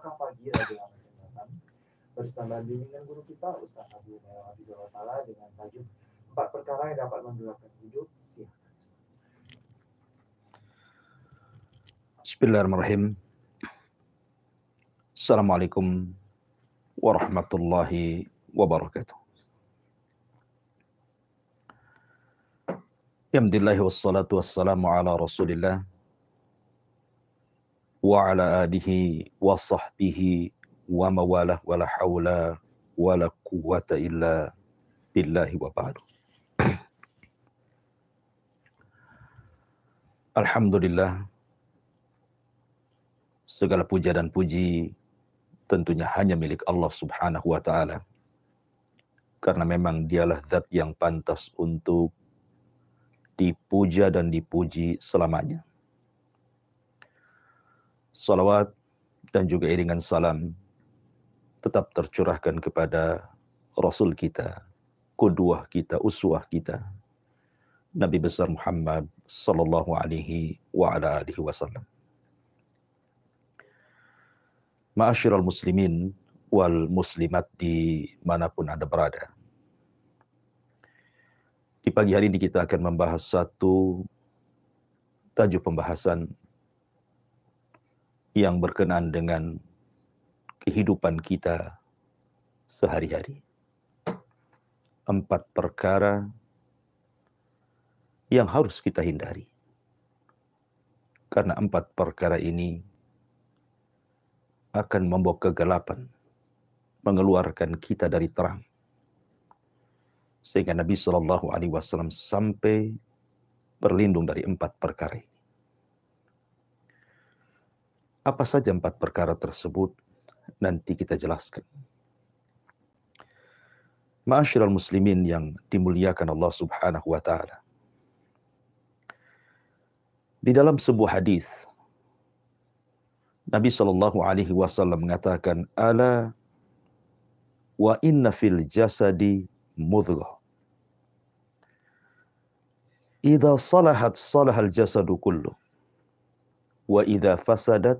Zakah Pagi Radio Ahmad Yatatan bersama bimbingan guru kita Ustaz Abu Nail Hafizullah Ta'ala dengan tajuk 4 perkara yang dapat menggelapkan hidup. Bismillahirrahmanirrahim. Assalamualaikum warahmatullahi wabarakatuh. Alhamdulillah wassalatu wassalamu ala Rasulillah wa ala alihi wa sahbihi wa mawalah wa la hawla wa la quwwata illa billahi wa ba'du. Alhamdulillah, segala puja dan puji tentunya hanya milik Allah Subhanahu wa ta'ala, karena memang dialah zat yang pantas untuk dipuja dan dipuji selamanya. Salawat dan juga iringan salam tetap tercurahkan kepada Rasul kita, qudwah kita, uswah kita, Nabi besar Muhammad sallallahu alaihi wa ala alihi wasallam. Ma'asyiral muslimin wal muslimat dimanapun Anda berada. Di pagi hari ini kita akan membahas satu tajuk pembahasan yang berkenaan dengan kehidupan kita sehari-hari. 4 perkara yang harus kita hindari. Karena 4 perkara ini akan membawa kegelapan, mengeluarkan kita dari terang. Sehingga Nabi Shallallahu Alaihi Wasallam sampai berlindung dari 4 perkara ini. Apa saja 4 perkara tersebut? Nanti kita jelaskan. Ma'asyiral muslimin yang dimuliakan Allah Subhanahu wa ta'ala. Di dalam sebuah hadis, Nabi Shallallahu Alaihi Wasallam mengatakan, "Ala wa inna fil jasadi mudghah. Idza salahat salahal jasadu kullu. Wa idza fasadat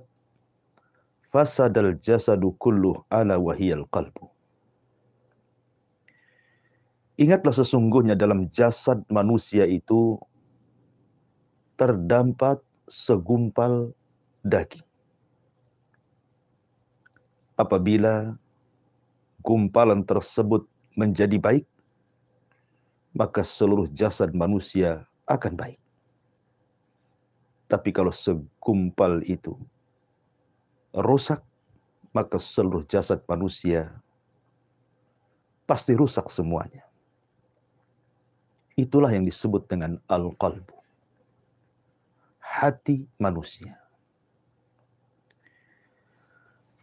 fasadal jasadu kullu ala wa hiyal qalbu." Ingatlah, sesungguhnya dalam jasad manusia itu terdapat segumpal daging. Apabila gumpalan tersebut menjadi baik, maka seluruh jasad manusia akan baik. Tapi kalau segumpal itu rusak, maka seluruh jasad manusia pasti rusak semuanya. Itulah yang disebut dengan al-qalbu, hati manusia.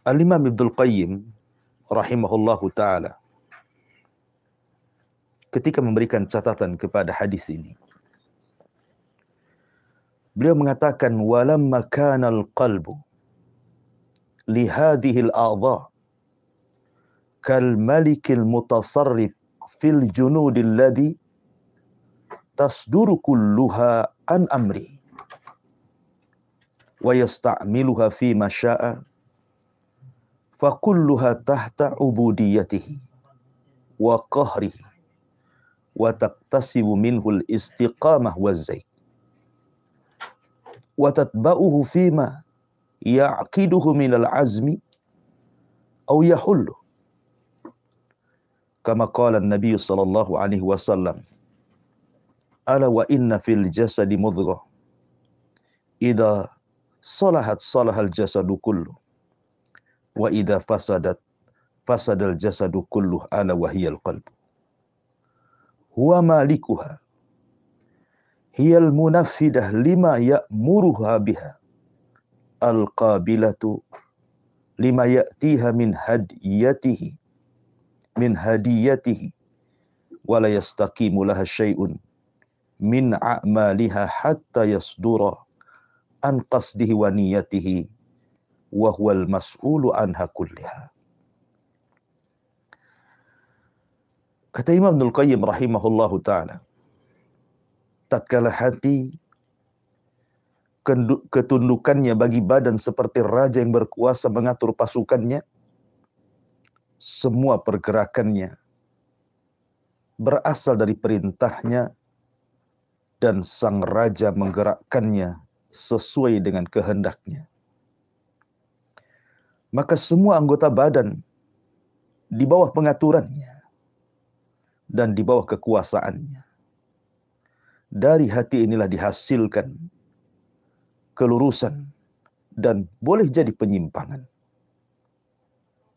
Al-Imam Ibnul Qayyim rahimahullahu ta'ala ketika memberikan catatan kepada hadis ini, beliau mengatakan, walamma kana al-qalbu li hadhihi al-a'dha kal malikil mutasarrif fil junudil ladhi tasduru kulluha an amri wa yasta'miluha fi ma syaa fa kulluha tahta ubudiyatihi wa qahrihi wa taqtasibu minhu al-istiqamah wa zayd wa tatba'uhu fima ya'qiduhu min al-azmi aw yahullu kama qala an-nabiy sallallahu alaihi wasallam, ala wa inna fil jasadi mudghah idza salahat salahal jasadu kullu wa idza fasadat fasadal jasadu kulluh ala wa hiyal qalb huwa malikuha hiyal munaffidah lima ya'muruha biha al-qabilatu lima ya'tiha min hadiyatihi wa la yastaqimu laha syai'un min a'maliha hatta yasdura an qasdihi wa niyatihi wa huwal mas'ulu anha kulliha. Kata Imam Ibnul Qayyim rahimahullahu ta'ala, tatkala hati ketundukannya bagi badan seperti raja yang berkuasa mengatur pasukannya, semua pergerakannya berasal dari perintahnya dan sang raja menggerakkannya sesuai dengan kehendaknya. Maka semua anggota badan di bawah pengaturannya dan di bawah kekuasaannya. Dari hati inilah dihasilkan kelurusan dan boleh jadi penyimpangan.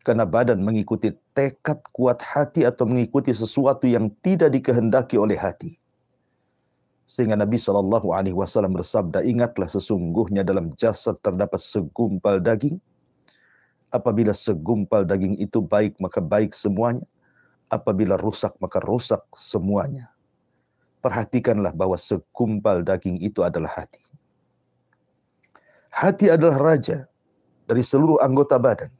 Karena badan mengikuti tekad kuat hati atau mengikuti sesuatu yang tidak dikehendaki oleh hati. Sehingga Nabi SAW bersabda, ingatlah sesungguhnya dalam jasad terdapat segumpal daging. Apabila segumpal daging itu baik, maka baik semuanya. Apabila rusak, maka rusak semuanya. Perhatikanlah bahwa segumpal daging itu adalah hati. Hati adalah raja dari seluruh anggota badan.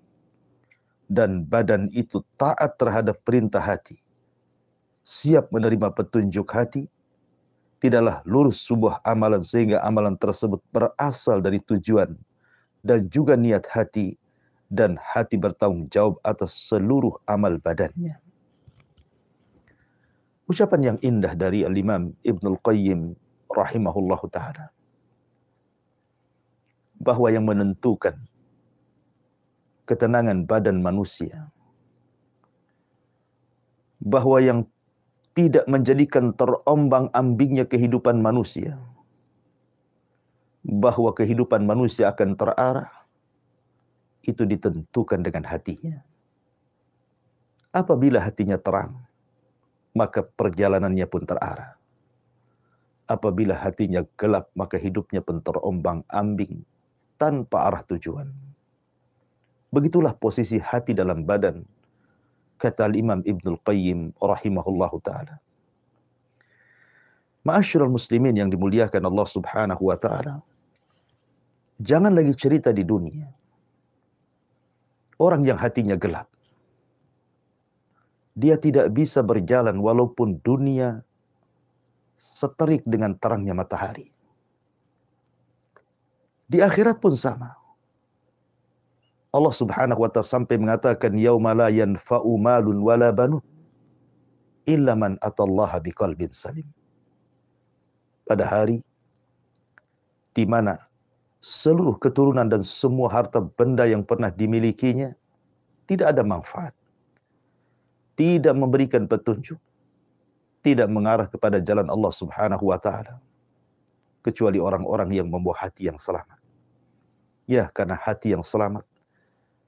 Dan badan itu taat terhadap perintah hati. Siap menerima petunjuk hati. Tidaklah lurus sebuah amalan sehingga amalan tersebut berasal dari tujuan dan juga niat hati. Dan hati bertanggung jawab atas seluruh amal badannya. Ucapan yang indah dari Al-Imam Ibnul Qayyim rahimahullahu ta'ala. Bahwa yang menentukan ketenangan badan manusia, bahwa yang tidak menjadikan terombang-ambingnya kehidupan manusia, bahwa kehidupan manusia akan terarah, itu ditentukan dengan hatinya. Apabila hatinya terang, maka perjalanannya pun terarah. Apabila hatinya gelap, maka hidupnya pun terombang-ambing tanpa arah tujuan. Begitulah posisi hati dalam badan, kata Imam Ibnul Qayyim rahimahullahu ta'ala. Ma'asyiral muslimin yang dimuliakan Allah subhanahu wa ta'ala, jangan lagi cerita di dunia. Orang yang hatinya gelap, dia tidak bisa berjalan walaupun dunia seterik dengan terangnya matahari. Di akhirat pun sama. Allah subhanahu wa ta'ala sampai mengatakan, yauma la yanfa'u malun wala banun illa man atallaha biqalbin salim. Pada hari di mana seluruh keturunan dan semua harta benda yang pernah dimilikinya tidak ada manfaat, tidak memberikan petunjuk, tidak mengarah kepada jalan Allah subhanahu wa ta'ala, kecuali orang-orang yang membawa hati yang selamat. Ya, karena hati yang selamat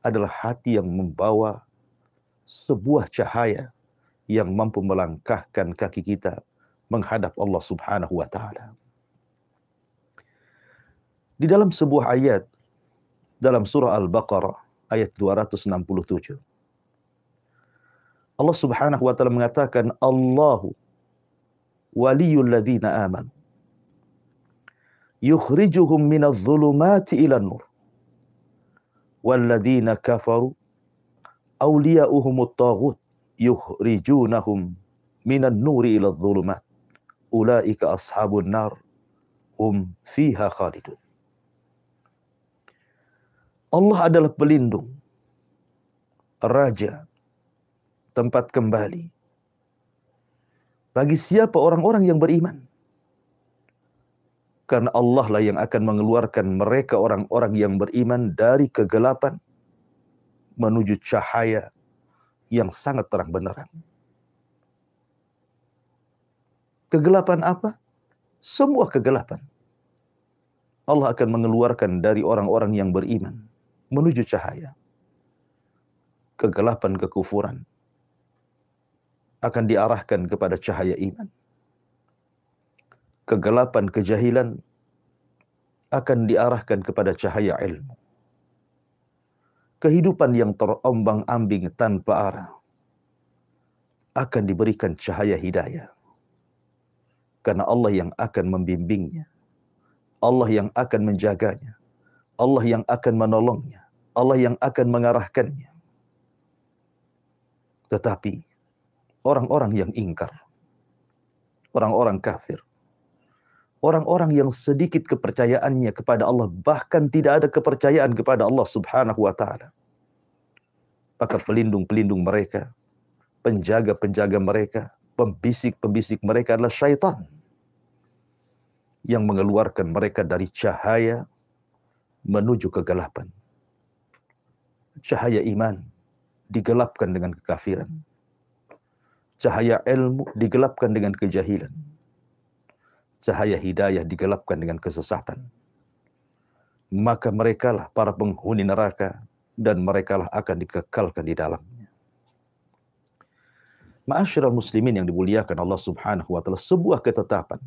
adalah hati yang membawa sebuah cahaya yang mampu melangkahkan kaki kita menghadap Allah subhanahu wa ta'ala. Di dalam sebuah ayat, dalam surah Al-Baqarah, ayat 267, Allah subhanahu wa ta'ala mengatakan, Allahu waliyul ladzina amanu yukhrijuhum minadh dhulumati ilan nur walladzina kafaru awliya'uhumut taghut yukhrijunahum minan nuri iladh dhulumat ulaika ashabun nar hum fiha khalidun. Allah adalah pelindung, raja, tempat kembali bagi siapa orang-orang yang beriman. Karena Allah lah yang akan mengeluarkan mereka orang-orang yang beriman dari kegelapan menuju cahaya yang sangat terang benderang. Kegelapan apa? Semua kegelapan. Allah akan mengeluarkan dari orang-orang yang beriman menuju cahaya. Kegelapan kekufuran akan diarahkan kepada cahaya iman. Kegelapan kejahilan akan diarahkan kepada cahaya ilmu. Kehidupan yang terombang-ambing tanpa arah akan diberikan cahaya hidayah. Karena Allah yang akan membimbingnya, Allah yang akan menjaganya, Allah yang akan menolongnya, Allah yang akan mengarahkannya. Tetapi orang-orang yang ingkar, orang-orang kafir, orang-orang yang sedikit kepercayaannya kepada Allah, bahkan tidak ada kepercayaan kepada Allah Subhanahu wa taala. Maka pelindung-pelindung mereka, penjaga-penjaga mereka, pembisik-pembisik mereka adalah syaitan yang mengeluarkan mereka dari cahaya menuju kegelapan. Cahaya iman digelapkan dengan kekafiran. Cahaya ilmu digelapkan dengan kejahilan. Cahaya hidayah digelapkan dengan kesesatan. Maka merekalah para penghuni neraka dan merekalah akan dikekalkan di dalamnya. Ma'asyiral muslimin yang dimuliakan Allah Subhanahu wa taala, sebuah ketetapan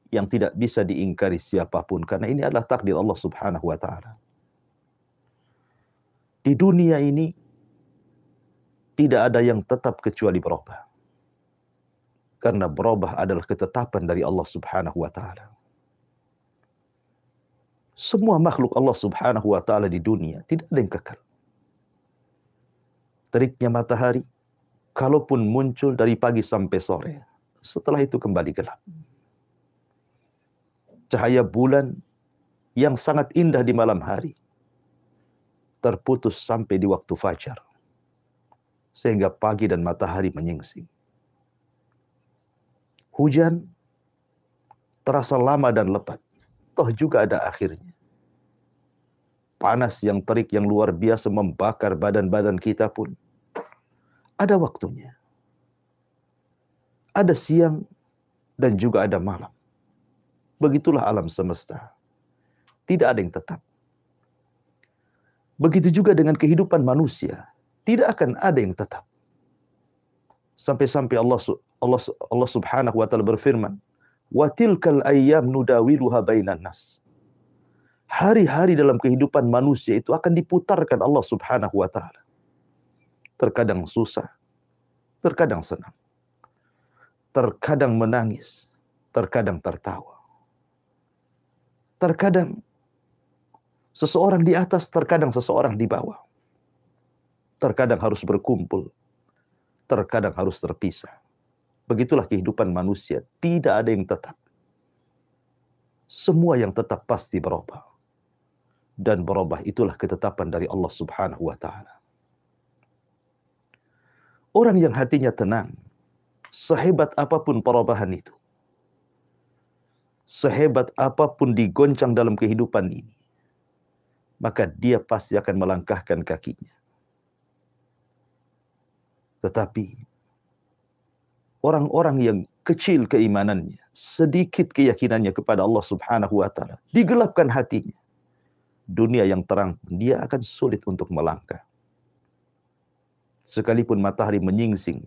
yang tidak bisa diingkari siapapun karena ini adalah takdir Allah Subhanahu wa taala. Di dunia ini tidak ada yang tetap kecuali berubah. Karena berubah adalah ketetapan dari Allah Subhanahu wa taala. Semua makhluk Allah Subhanahu wa taala di dunia tidak ada yang kekal. Teriknya matahari, kalaupun muncul dari pagi sampai sore, setelah itu kembali gelap. Cahaya bulan yang sangat indah di malam hari, terputus sampai di waktu fajar, sehingga pagi dan matahari menyingsing. Hujan terasa lama dan lebat, toh juga ada akhirnya. Panas yang terik yang luar biasa membakar badan-badan kita pun ada waktunya. Ada siang dan juga ada malam. Begitulah alam semesta. Tidak ada yang tetap. Begitu juga dengan kehidupan manusia. Tidak akan ada yang tetap. Sampai-sampai Allah Subhanahu wa taala berfirman, "Wa tilkal ayyam nudawiluha bainan nas." Hari-hari dalam kehidupan manusia itu akan diputarkan Allah Subhanahu wa taala. Terkadang susah, terkadang senang. Terkadang menangis, terkadang tertawa. Terkadang seseorang di atas, terkadang seseorang di bawah. Terkadang harus berkumpul, terkadang harus terpisah. Begitulah kehidupan manusia, tidak ada yang tetap. Semua yang tetap pasti berubah. Dan berubah itulah ketetapan dari Allah Subhanahu wa taala. Orang yang hatinya tenang, sehebat apapun perubahan itu, sehebat apapun digoncang dalam kehidupan ini, maka dia pasti akan melangkahkan kakinya. Tetapi orang-orang yang kecil keimanannya, sedikit keyakinannya kepada Allah Subhanahu wa taala, digelapkan hatinya. Dunia yang terang dia akan sulit untuk melangkah. Sekalipun matahari menyingsing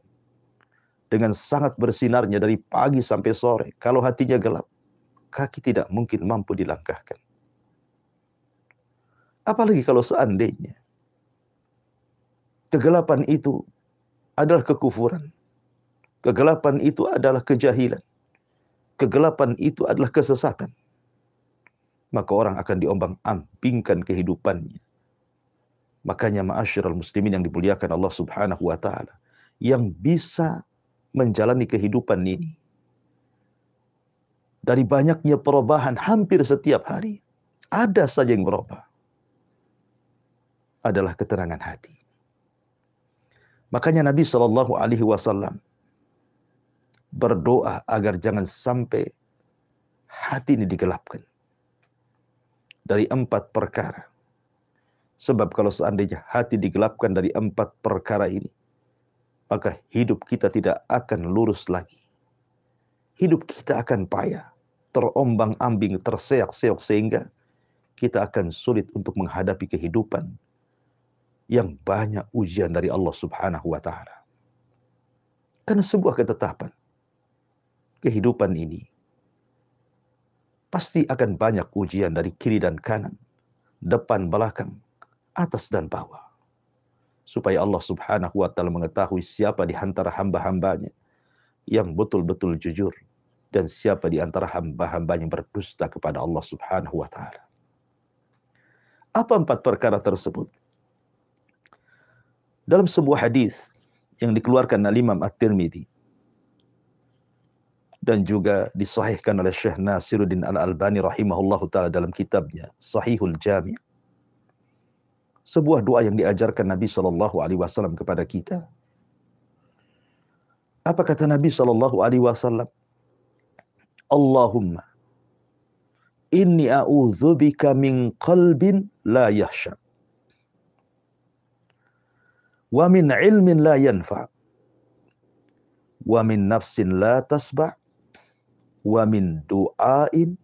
dengan sangat bersinarnya dari pagi sampai sore, kalau hatinya gelap, kaki tidak mungkin mampu dilangkahkan. Apalagi kalau seandainya kegelapan itu adalah kekufuran. Kegelapan itu adalah kejahilan. Kegelapan itu adalah kesesatan. Maka orang akan diombang-ambingkan kehidupannya. Makanya ma'asyiral muslimin yang dimuliakan Allah Subhanahu wa taala, yang bisa menjalani kehidupan ini dari banyaknya perubahan hampir setiap hari, ada saja yang berubah. Adalah ketenangan hati. Makanya Nabi SAW berdoa agar jangan sampai hati ini digelapkan dari 4 perkara. Sebab kalau seandainya hati digelapkan dari 4 perkara ini, maka hidup kita tidak akan lurus lagi. Hidup kita akan payah, terombang-ambing, terseok-seok, sehingga kita akan sulit untuk menghadapi kehidupan yang banyak ujian dari Allah Subhanahu wa taala. Karena sebuah ketetapan, kehidupan ini pasti akan banyak ujian dari kiri dan kanan, depan, belakang, atas dan bawah. Supaya Allah Subhanahu wa taala mengetahui siapa di antara hamba-hambanya yang betul-betul jujur dan siapa di antara hamba-hambanya yang berdusta kepada Allah Subhanahu wa taala. Apa 4 perkara tersebut? Dalam sebuah hadis yang dikeluarkan oleh Imam At-Tirmidzi, dan juga disahihkan oleh Syekh Nasiruddin Al-Albani rahimahullahu taala dalam kitabnya Sahihul Jami'. Sebuah doa yang diajarkan Nabi sallallahu alaihi wasallam kepada kita. Apa kata Nabi sallallahu alaihi wasallam? Allahumma inni a'udzubika min qalbin la yahsha wa min ilmin la yanfa wa min nafsin la tasba wa min du'ain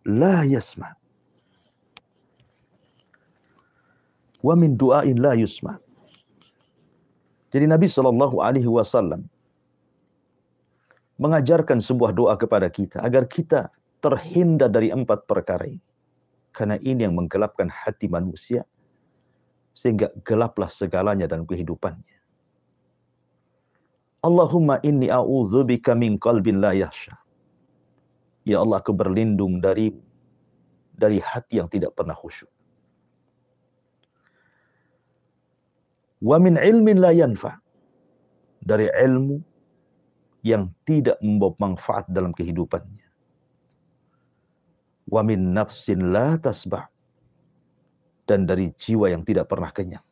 la yasma wa min du'ain la yusma. Jadi Nabi sallallahu alaihi wasallam mengajarkan sebuah doa kepada kita agar kita terhindar dari 4 perkara ini. Karena ini yang menggelapkan hati manusia sehingga gelaplah segalanya dalam kehidupannya. Allahumma inni a'udzubika min qalbin la yahsha. Ya Allah, aku berlindung dari hati yang tidak pernah khusyuk. Wa min ilmin la yanfa. Dari ilmu yang tidak membawa manfaat dalam kehidupannya. Wa min nafsin la tasba'. Dan dari jiwa yang tidak pernah kenyang.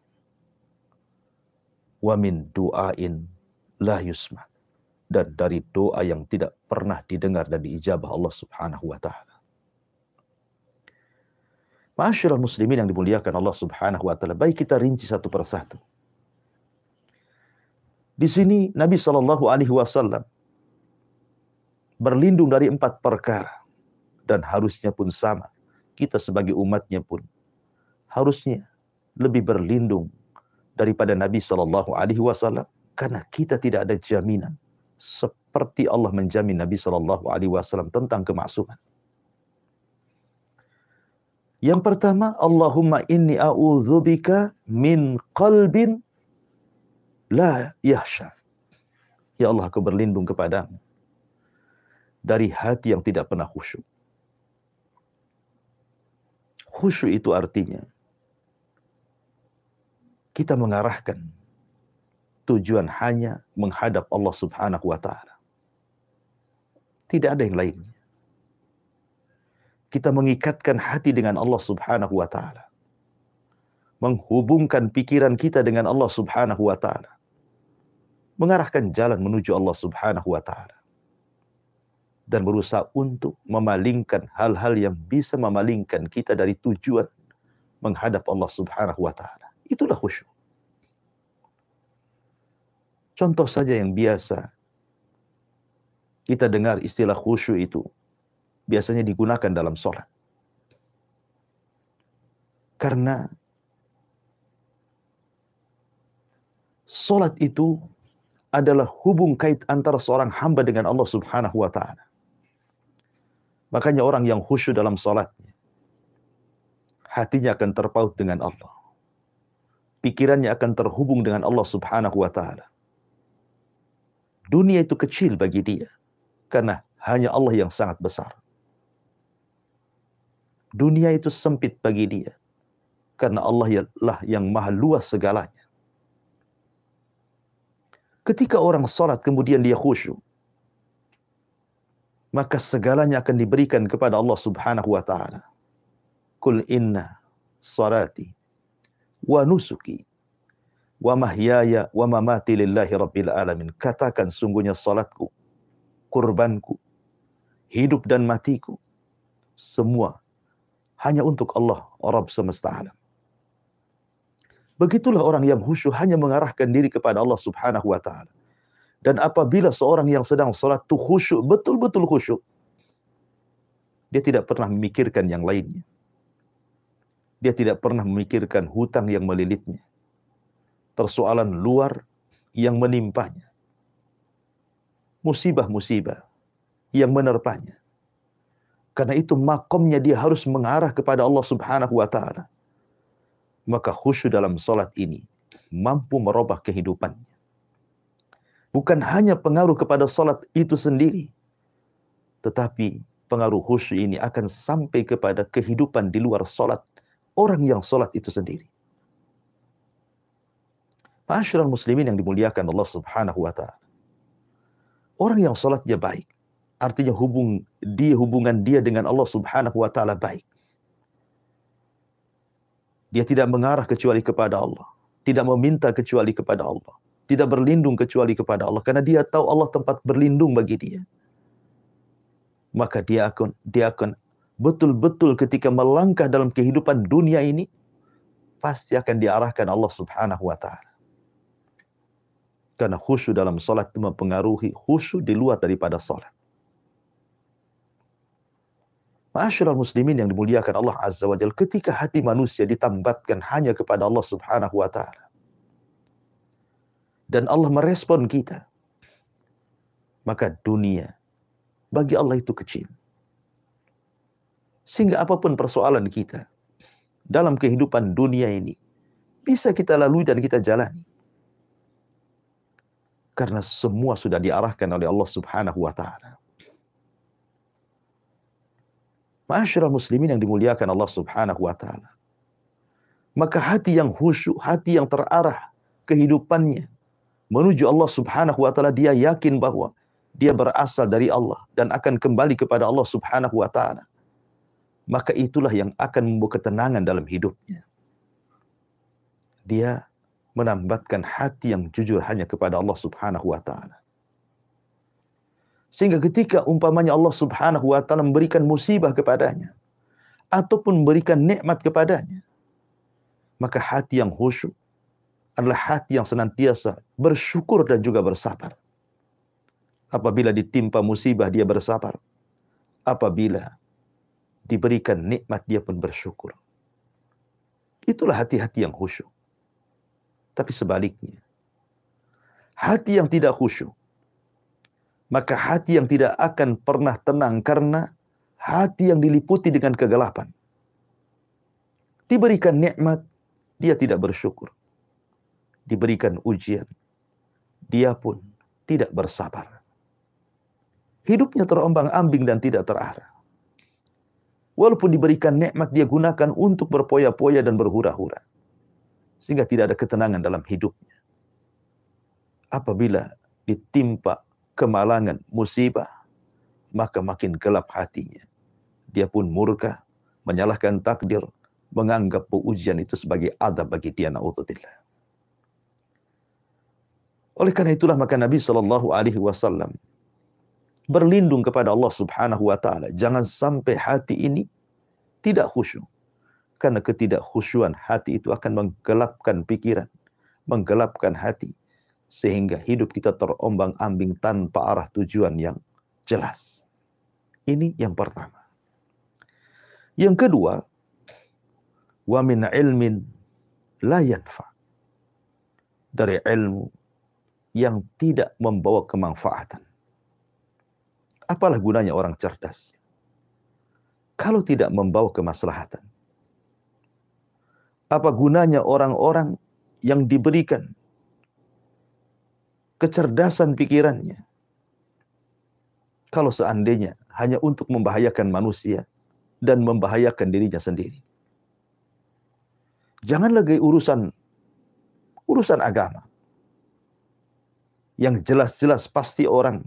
Wa min du'ain la yusma. Dan dari doa yang tidak pernah didengar dan diijabah Allah Subhanahu wa taala. Ma'asyiral muslimin yang dimuliakan Allah Subhanahu wa taala, baik kita rinci satu persatu. Di sini Nabi sallallahu alaihi wasallam berlindung dari 4 perkara, dan harusnya pun sama. Kita sebagai umatnya pun harusnya lebih berlindung daripada Nabi sallallahu alaihi wasallam, karena kita tidak ada jaminan seperti Allah menjamin Nabi sallallahu alaihi wasallam tentang kemaksuman. Yang pertama, Allahumma inni a'udzubika min qalbin la yahsha. Ya Allah, aku berlindung kepadamu dari hati yang tidak pernah khusyuk. Khusyuk itu artinya kita mengarahkan tujuan hanya menghadap Allah Subhanahu wa taala. Tidak ada yang lainnya. Kita mengikatkan hati dengan Allah Subhanahu wa taala. Menghubungkan pikiran kita dengan Allah Subhanahu wa taala. Mengarahkan jalan menuju Allah Subhanahu wa taala. Dan berusaha untuk memalingkan hal-hal yang bisa memalingkan kita dari tujuan menghadap Allah Subhanahu wa taala. Itulah khusyuk. Contoh saja yang biasa kita dengar istilah khusyuk itu biasanya digunakan dalam sholat. Karena sholat itu adalah hubung kait antara seorang hamba dengan Allah Subhanahu wa taala. Makanya orang yang khusyuk dalam sholatnya, hatinya akan terpaut dengan Allah. Pikirannya akan terhubung dengan Allah Subhanahu wa taala. Dunia itu kecil bagi dia, karena hanya Allah yang sangat besar. Dunia itu sempit bagi dia, karena Allah lah yang maha luas segalanya. Ketika orang salat kemudian dia khusyuk, maka segalanya akan diberikan kepada Allah Subhanahu wa taala. Qul inna salati wa nusuki wa mahyaya wa mamati lillahi rabbil alamin. Katakan, sungguhnya salatku, kurbanku, hidup dan matiku, semua hanya untuk Allah, Rabb semesta alam. Begitulah orang yang khusyuk hanya mengarahkan diri kepada Allah Subhanahu wa taala. Dan apabila seorang yang sedang salat itu khusyuk, betul-betul khusyuk, dia tidak pernah memikirkan yang lainnya. Dia tidak pernah memikirkan hutang yang melilitnya, persoalan luar yang menimpanya, musibah-musibah yang menerpanya. Karena itu makomnya dia harus mengarah kepada Allah Subhanahu wa taala. Maka khusyuk dalam salat ini mampu merubah kehidupannya. Bukan hanya pengaruh kepada salat itu sendiri, tetapi pengaruh khusyuk ini akan sampai kepada kehidupan di luar salat orang yang salat itu sendiri. Ma'asyiral muslimin yang dimuliakan Allah Subhanahu wa taala. Orang yang salatnya baik, Artinya hubungan dia dengan Allah Subhanahu wa taala baik. Dia tidak mengarah kecuali kepada Allah, tidak meminta kecuali kepada Allah, tidak berlindung kecuali kepada Allah, karena dia tahu Allah tempat berlindung bagi dia. Maka dia akan betul-betul ketika melangkah dalam kehidupan dunia ini pasti akan diarahkan Allah Subhanahu wa taala. Karena khusyuk dalam salat itu mempengaruhi khusyuk di luar daripada salat. Ma'asyiral muslimin yang dimuliakan Allah Azza wa Jalla, ketika hati manusia ditambatkan hanya kepada Allah Subhanahu wa taala dan Allah merespon kita, maka dunia bagi Allah itu kecil. Sehingga apapun persoalan kita dalam kehidupan dunia ini bisa kita lalui dan kita jalani. Karena semua sudah diarahkan oleh Allah Subhanahu wa taala. Ma'asyiral muslimin yang dimuliakan Allah Subhanahu wa taala. Maka hati yang khusyuk, hati yang terarah kehidupannya menuju Allah Subhanahu wa taala, dia yakin bahwa dia berasal dari Allah dan akan kembali kepada Allah Subhanahu wa taala. Maka itulah yang akan membawa ketenangan dalam hidupnya. Dia menambatkan hati yang jujur hanya kepada Allah Subhanahu wa taala. Sehingga ketika umpamanya Allah Subhanahu wa taala memberikan musibah kepadanya ataupun memberikan nikmat kepadanya, maka hati yang khusyuk adalah hati yang senantiasa bersyukur dan juga bersabar. Apabila ditimpa musibah dia bersabar. Apabila diberikan nikmat dia pun bersyukur. Itulah hati-hati yang khusyuk. Tapi sebaliknya, hati yang tidak khusyuk, maka hati yang tidak akan pernah tenang karena hati yang diliputi dengan kegelapan. Diberikan nikmat, dia tidak bersyukur. Diberikan ujian, dia pun tidak bersabar. Hidupnya terombang-ambing dan tidak terarah. Walaupun diberikan nikmat, dia gunakan untuk berpoya-poya dan berhura-hura. Sehingga tidak ada ketenangan dalam hidupnya. Apabila ditimpa kemalangan, musibah, maka makin gelap hatinya. Dia pun murka, menyalahkan takdir, menganggap ujian itu sebagai adab bagi dia, na'udzubillah. Oleh karena itulah maka Nabi SAW berlindung kepada Allah Subhanahu wa taala. Jangan sampai hati ini tidak khusyuk. Karena ketidakkhusyuan hati itu akan menggelapkan pikiran, menggelapkan hati, sehingga hidup kita terombang-ambing tanpa arah tujuan yang jelas. Ini yang pertama. Yang kedua, wa min ilmin la yanfa. Dari ilmu yang tidak membawa kemanfaatan. Apalah gunanya orang cerdas kalau tidak membawa kemaslahatan? Apa gunanya orang-orang yang diberikan kecerdasan pikirannya kalau seandainya hanya untuk membahayakan manusia dan membahayakan dirinya sendiri? Jangan lagi urusan agama. Yang jelas-jelas pasti orang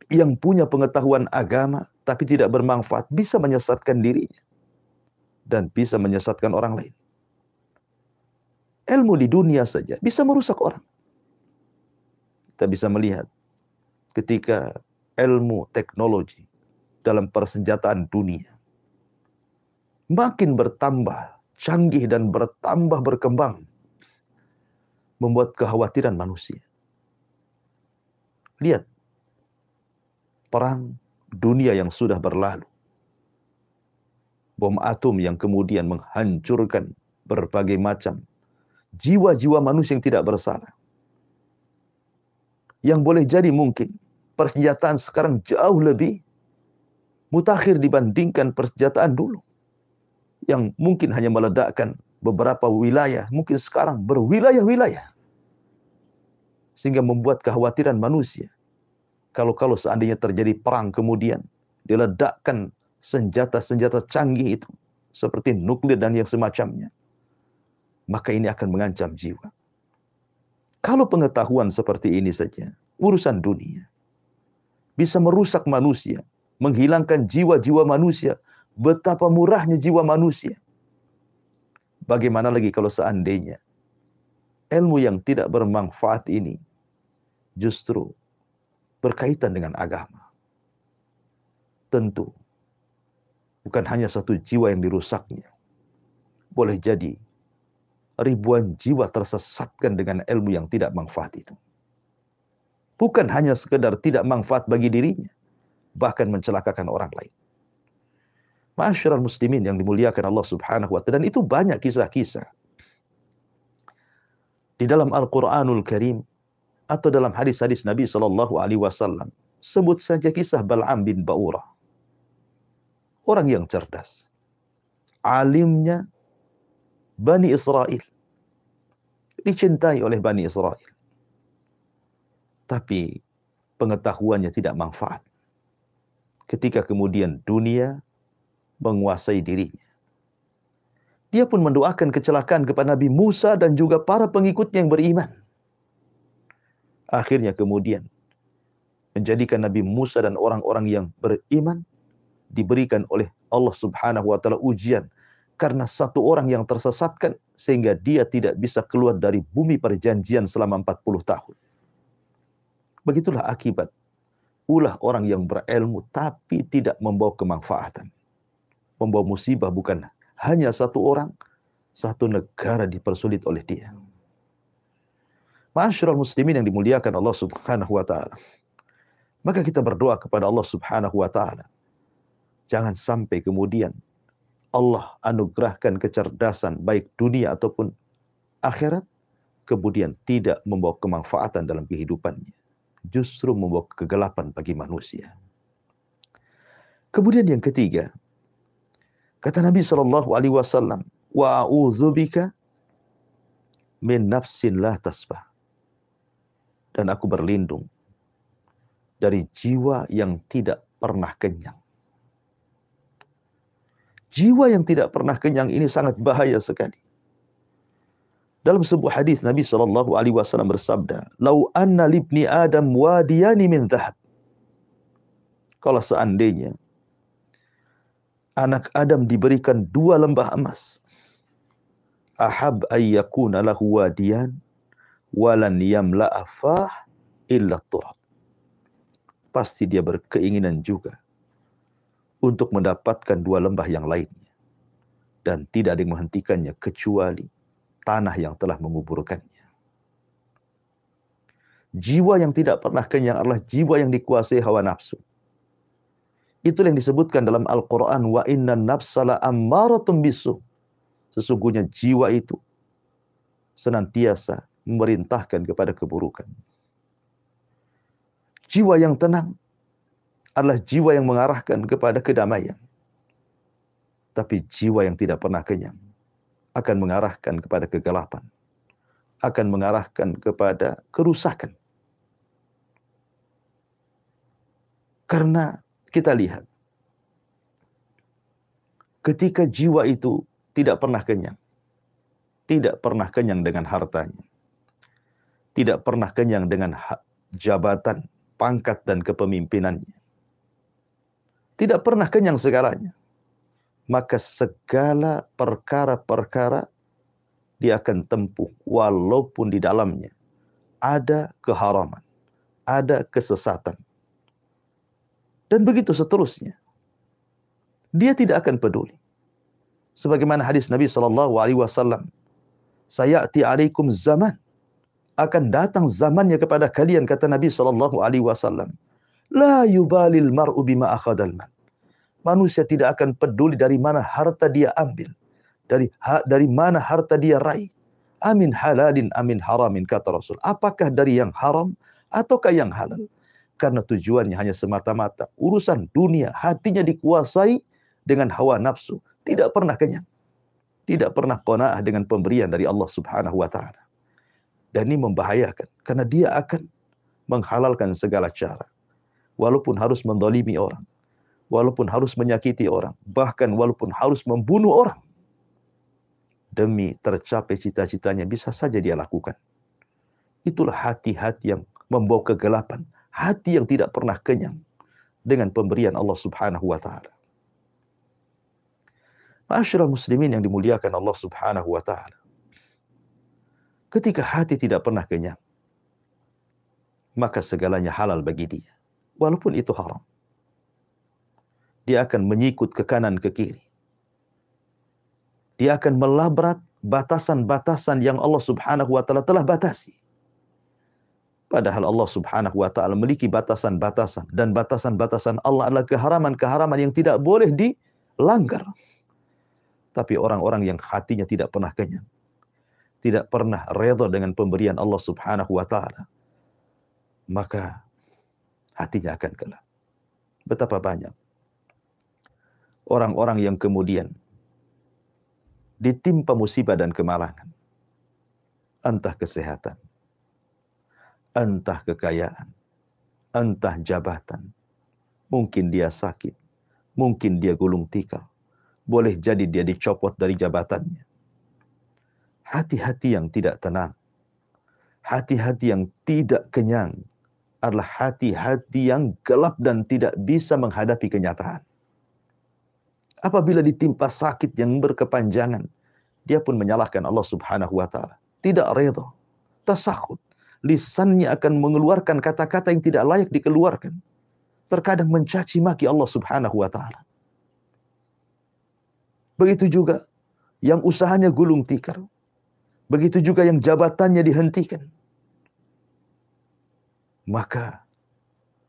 yang punya pengetahuan agama tapi tidak bermanfaat bisa menyesatkan dirinya dan bisa menyesatkan orang lain. Ilmu di dunia saja bisa merusak orang. Kita bisa melihat ketika ilmu teknologi dalam persenjataan dunia makin bertambah canggih dan bertambah berkembang, membuat kekhawatiran manusia. Lihat perang dunia yang sudah berlalu. Bom atom yang kemudian menghancurkan berbagai macam jiwa-jiwa manusia yang tidak bersalah. Yang boleh jadi mungkin persenjataan sekarang jauh lebih mutakhir dibandingkan persenjataan dulu. Yang mungkin hanya meledakkan beberapa wilayah, mungkin sekarang berwilayah-wilayah. Sehingga membuat kekhawatiran manusia. Kalau seandainya terjadi perang kemudian diledakkan senjata-senjata canggih itu, seperti nuklir dan yang semacamnya, maka ini akan mengancam jiwa. Kalau pengetahuan seperti ini saja, urusan dunia, bisa merusak manusia, menghilangkan jiwa-jiwa manusia, betapa murahnya jiwa manusia. Bagaimana lagi kalau seandainya ilmu yang tidak bermanfaat ini justru berkaitan dengan agama. Tentu bukan hanya satu jiwa yang dirusaknya. Boleh jadi ribuan jiwa tersesatkan dengan ilmu yang tidak manfaat itu. Bukan hanya sekedar tidak manfaat bagi dirinya, bahkan mencelakakan orang lain. Ma'asyiral muslimin yang dimuliakan Allah Subhanahu wa taala, dan itu banyak kisah-kisah di dalam Al-Qur'anul Karim atau dalam hadis-hadis Nabi sallallahu alaihi wasallam. Sebut saja kisah Bal'am bin Ba'urah. Orang yang cerdas, alimnya Bani Israel, dicintai oleh Bani Israel. Tapi pengetahuannya tidak manfaat. Ketika kemudian dunia menguasai dirinya, dia pun mendoakan kecelakaan kepada Nabi Musa dan juga para pengikutnya yang beriman. Akhirnya kemudian menjadikan Nabi Musa dan orang-orang yang beriman diberikan oleh Allah Subhanahu wa taala ujian karena satu orang yang tersesatkan sehingga dia tidak bisa keluar dari bumi perjanjian selama 40 tahun. Begitulah akibat ulah orang yang berilmu tapi tidak membawa kemanfaatan. Membawa musibah bukan hanya satu orang, satu negara dipersulit oleh dia. Ma'asyiral muslimin yang dimuliakan Allah Subhanahu wa taala. Maka kita berdoa kepada Allah Subhanahu wa taala. Jangan sampai kemudian Allah anugerahkan kecerdasan baik dunia ataupun akhirat kemudian tidak membawa kemanfaatan dalam kehidupannya. Justru membawa kegelapan bagi manusia. Kemudian yang ketiga, kata Nabi SAW, wa a'udzubika min nafsin la tasbah. Dan aku berlindung dari jiwa yang tidak pernah kenyang. Jiwa yang tidak pernah kenyang ini sangat bahaya sekali. Dalam sebuah hadis Nabi SAW bersabda, "Lau anna libni Adam wadiyani min dhahab." Kalau seandainya anak Adam diberikan 2 lembah emas, ahab ayyakuna lahu wadiyan walan yamla'a fah illa turab. Pasti dia berkeinginan juga untuk mendapatkan 2 lembah yang lainnya. Dan tidak ada yang menghentikannya kecuali tanah yang telah menguburkannya. Jiwa yang tidak pernah kenyang adalah jiwa yang dikuasai hawa nafsu. Itulah yang disebutkan dalam Al-Quran, wa innan nafsa la'ammaratun bisu. Sesungguhnya jiwa itu senantiasa memerintahkan kepada keburukan. Jiwa yang tenang adalah jiwa yang mengarahkan kepada kedamaian. Tapi jiwa yang tidak pernah kenyang akan mengarahkan kepada kegelapan, akan mengarahkan kepada kerusakan. Karena kita lihat, ketika jiwa itu tidak pernah kenyang, tidak pernah kenyang dengan hartanya, tidak pernah kenyang dengan jabatan, pangkat dan kepemimpinannya, tidak pernah kenyang segalanya, maka segala perkara-perkara dia akan tempuh walaupun di dalamnya ada keharaman, ada kesesatan. Dan begitu seterusnya. Dia tidak akan peduli. Sebagaimana hadis Nabi SAW, sayati alaikum zaman, akan datang zamannya kepada kalian, kata Nabi SAW, la yubalil mar'u bima akhadal man. Manusia tidak akan peduli dari mana harta dia ambil, dari mana harta dia raih. Amin halalin, amin haramin, kata Rasul. Apakah dari yang haram ataukah yang halal? Karena tujuannya hanya semata-mata urusan dunia, hatinya dikuasai dengan hawa nafsu, tidak pernah kenyang, tidak pernah qanaah dengan pemberian dari Allah Subhanahu wa taala. Dan ini membahayakan karena dia akan menghalalkan segala cara, walaupun harus mendolimi orang, walaupun harus menyakiti orang, bahkan walaupun harus membunuh orang, demi tercapai cita-citanya bisa saja dia lakukan. Itulah hati-hati yang membawa kegelapan, hati yang tidak pernah kenyang, dengan pemberian Allah Subhanahu wa taala. Ma'asyiral muslimin yang dimuliakan Allah Subhanahu wa taala. Ketika hati tidak pernah kenyang, maka segalanya halal bagi dia, walaupun itu haram. Dia akan menyikut ke kanan ke kiri. Dia akan melabrak batasan-batasan yang Allah Subhanahu wa taala telah batasi. Padahal Allah Subhanahu wa taala memiliki batasan-batasan, dan batasan-batasan Allah adalah keharaman-keharaman yang tidak boleh dilanggar. Tapi orang-orang yang hatinya tidak pernah kenyang, tidak pernah redha dengan pemberian Allah Subhanahu wa taala, maka hatinya akan gelap. Betapa banyak orang-orang yang kemudian ditimpa musibah dan kemalangan, entah kesehatan, entah kekayaan, entah jabatan. Mungkin dia sakit, mungkin dia gulung tikar, boleh jadi dia dicopot dari jabatannya. Hati-hati yang tidak tenang, hati-hati yang tidak kenyang adalah hati-hati yang gelap dan tidak bisa menghadapi kenyataan. Apabila ditimpa sakit yang berkepanjangan, dia pun menyalahkan Allah Subhanahu wa taala. Tidak redha, tasakhut. Lisannya akan mengeluarkan kata-kata yang tidak layak dikeluarkan. Terkadang mencaci maki Allah Subhanahu wa taala. Begitu juga yang usahanya gulung tikar. Begitu juga yang jabatannya dihentikan. Maka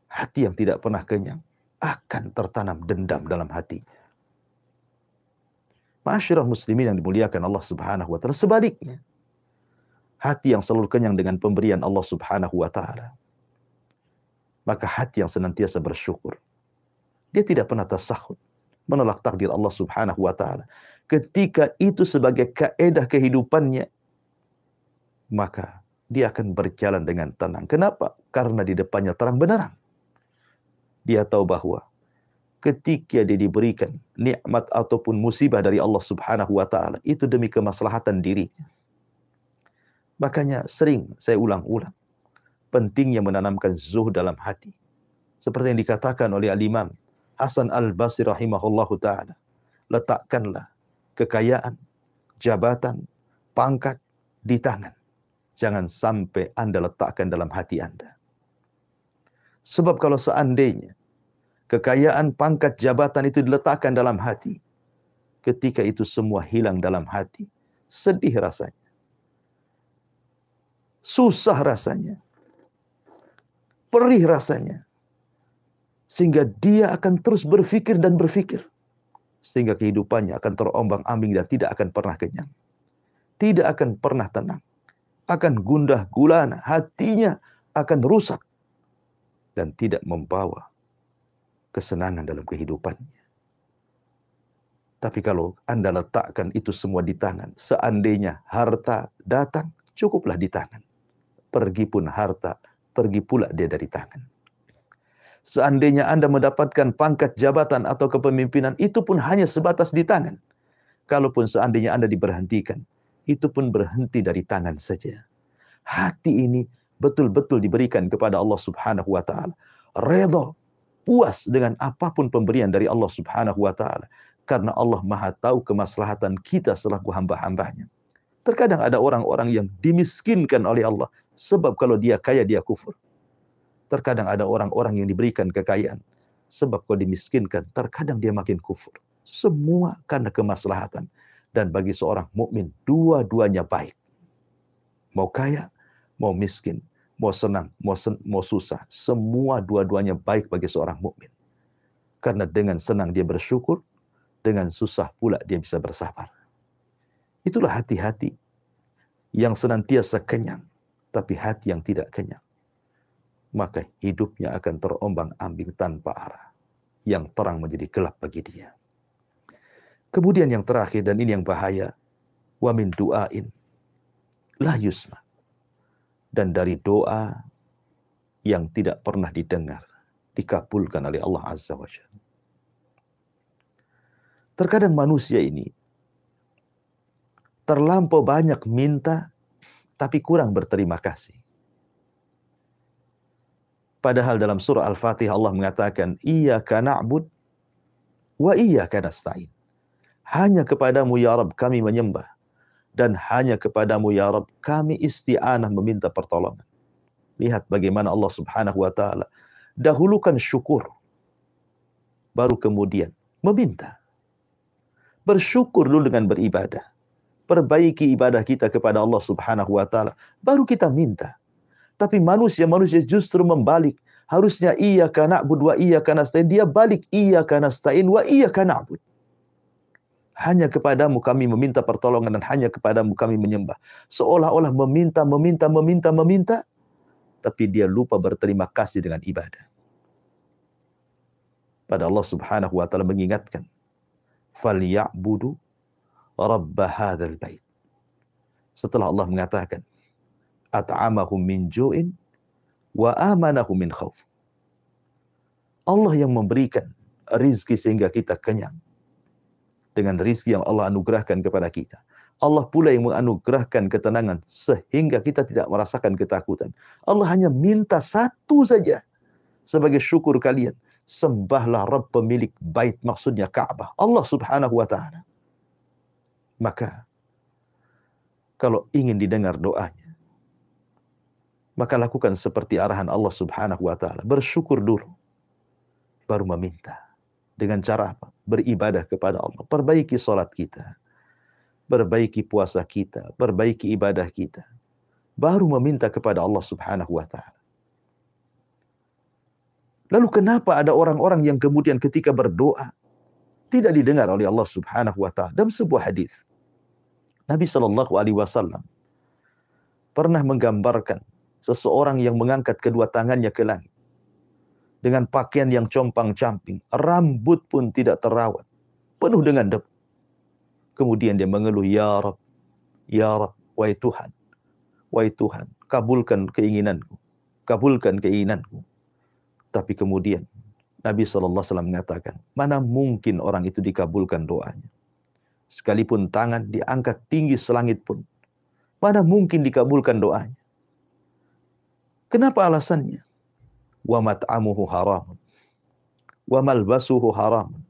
hati yang tidak pernah kenyang akan tertanam dendam dalam hatinya. Ma'asyiral muslimin yang dimuliakan Allah Subhanahu wa taala, sebaliknya, hati yang selalu kenyang dengan pemberian Allah Subhanahu wa taala, maka hati yang senantiasa bersyukur. Dia tidak pernah tasakhut, menolak takdir Allah Subhanahu wa taala. Ketika itu sebagai kaedah kehidupannya, maka dia akan berjalan dengan tenang. Kenapa? Karena di depannya terang benderang. Dia tahu bahwa ketika dia diberikan nikmat ataupun musibah dari Allah Subhanahu wa taala, itu demi kemaslahatan dirinya. Makanya sering saya ulang-ulang pentingnya menanamkan zuhud dalam hati. Seperti yang dikatakan oleh Al-Imam Hasan Al-Basri rahimahullahu ta'ala. Letakkanlah kekayaan, jabatan, pangkat di tangan. Jangan sampai Anda letakkan dalam hati Anda. Sebab kalau seandainya kekayaan, pangkat, jabatan itu diletakkan dalam hati, ketika itu semua hilang dalam hati, sedih rasanya, susah rasanya, perih rasanya, sehingga dia akan terus berpikir dan berpikir, sehingga kehidupannya akan terombang-ambing dan tidak akan pernah kenyang, tidak akan pernah tenang, akan gundah gulana, hatinya akan rusak dan tidak membawa kesenangan dalam kehidupannya. Tapi kalau Anda letakkan itu semua di tangan, seandainya harta datang, cukuplah di tangan. Pergi pun harta, pergi pula dia dari tangan. Seandainya Anda mendapatkan pangkat jabatan atau kepemimpinan, itu pun hanya sebatas di tangan. Kalaupun seandainya Anda diberhentikan, itu pun berhenti dari tangan saja. Hati ini betul-betul diberikan kepada Allah Subhanahu wa taala. Redha, puas dengan apapun pemberian dari Allah Subhanahu wa taala, karena Allah Maha tahu kemaslahatan kita selaku hamba-hambanya. Terkadang ada orang-orang yang dimiskinkan oleh Allah, sebab kalau dia kaya dia kufur. Terkadang ada orang-orang yang diberikan kekayaan, sebab kalau dimiskinkan, terkadang dia makin kufur. Semua karena kemaslahatan. Dan bagi seorang mukmin, dua-duanya baik. Mau kaya, mau miskin, mau senang, mau susah, semua dua-duanya baik bagi seorang mukmin. Karena dengan senang dia bersyukur, dengan susah pula dia bisa bersabar. Itulah hati-hati yang senantiasa kenyang, tapi hati yang tidak kenyang, maka hidupnya akan terombang-ambing tanpa arah. Yang terang menjadi gelap bagi dia. Kemudian yang terakhir, dan ini yang bahaya, wa min du'ain la yusma. Dan dari doa yang tidak pernah didengar, dikabulkan oleh Allah Azza wa Jalla. Terkadang manusia ini terlampau banyak minta, tapi kurang berterima kasih. Padahal dalam surah Al-Fatihah Allah mengatakan, Iyyaka na'bud wa iyyaka nasta'in. Hanya kepadamu ya Rabb kami menyembah, dan hanya kepadamu ya Rabb kami isti'anah meminta pertolongan. Lihat bagaimana Allah Subhanahu wa taala dahulukan syukur, baru kemudian meminta. Bersyukur dulu dengan beribadah. Perbaiki ibadah kita kepada Allah Subhanahu wa taala, baru kita minta. Tapi manusia justru membalik. Harusnya iyyaka na'bud wa iyyaka nasta'in, dia balik iyyaka nasta'in wa iyyaka na'bud. Hanya kepadamu kami meminta pertolongan dan hanya kepadamu kami menyembah. Seolah-olah meminta, tapi dia lupa berterima kasih dengan ibadah. Pada Allah Subhanahu wa taala mengingatkan, "Falyabudu rabb hadzal bait." Setelah Allah mengatakan, "At'amahum min ju'in wa amanahum min khauf." Allah yang memberikan rizki sehingga kita kenyang. Dengan rizki yang Allah anugerahkan kepada kita. Allah pula yang menganugerahkan ketenangan sehingga kita tidak merasakan ketakutan. Allah hanya minta satu saja sebagai syukur kalian. Sembahlah Rabb pemilik bait, maksudnya Ka'bah, Allah Subhanahu wa ta'ala. Maka kalau ingin didengar doanya, maka lakukan seperti arahan Allah Subhanahu wa ta'ala. Bersyukur dulu, baru meminta. Dengan cara apa? Beribadah kepada Allah. Perbaiki salat kita, perbaiki puasa kita, perbaiki ibadah kita. Baru meminta kepada Allah Subhanahu wa ta'ala. Lalu kenapa ada orang-orang yang kemudian ketika berdoa tidak didengar oleh Allah Subhanahu wa ta'ala? Dalam sebuah hadis, Nabi SAW pernah menggambarkan seseorang yang mengangkat kedua tangannya ke langit dengan pakaian yang compang-camping, rambut pun tidak terawat, penuh dengan debu. Kemudian dia mengeluh, ya Rabb, wahai Tuhan, kabulkan keinginanku, kabulkan keinginanku. Tapi kemudian Nabi SAW mengatakan, mana mungkin orang itu dikabulkan doanya? Sekalipun tangan diangkat tinggi selangit pun, mana mungkin dikabulkan doanya? Kenapa alasannya? Wa mat'amuhu haramun, wa malbasuhu haramun,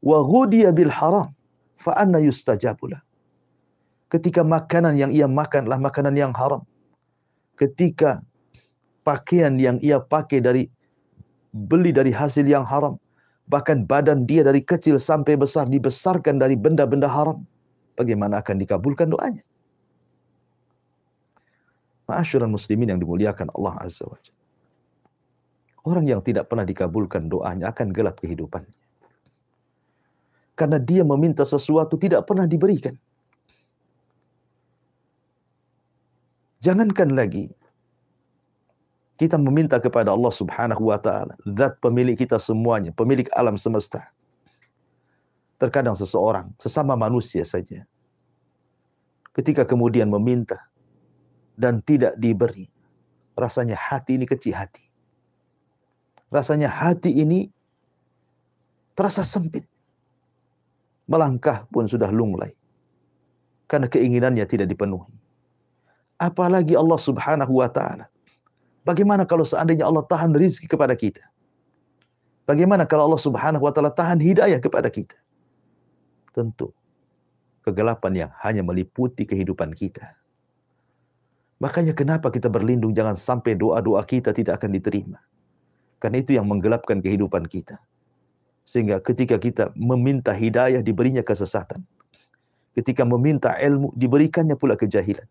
wa ghudiya bil haram, fa anna yustajabu lah. Ketika makanan yang ia makan adalah makanan yang haram, ketika pakaian yang ia pakai beli dari hasil yang haram, bahkan badan dia dari kecil sampai besar dibesarkan dari benda-benda haram, bagaimana akan dikabulkan doanya? Ma'asyiral muslimin yang dimuliakan Allah Azza wa Jalla. Orang yang tidak pernah dikabulkan doanya akan gelap kehidupannya. Karena dia meminta sesuatu tidak pernah diberikan. Jangankan lagi kita meminta kepada Allah Subhanahu wa ta'ala, zat pemilik kita semuanya, pemilik alam semesta. Terkadang seseorang, sesama manusia saja, ketika kemudian meminta dan tidak diberi, rasanya hati ini kecil hati. Rasanya hati ini terasa sempit. Melangkah pun sudah lunglai. Karena keinginannya tidak dipenuhi. Apalagi Allah Subhanahu wa ta'ala. Bagaimana kalau seandainya Allah tahan rizki kepada kita? Bagaimana kalau Allah Subhanahu wa ta'ala tahan hidayah kepada kita? Tentu kegelapan yang hanya meliputi kehidupan kita. Makanya kenapa kita berlindung jangan sampai doa-doa kita tidak akan diterima. Karena itu yang menggelapkan kehidupan kita. Sehingga ketika kita meminta hidayah diberinya kesesatan. Ketika meminta ilmu diberikannya pula kejahilan.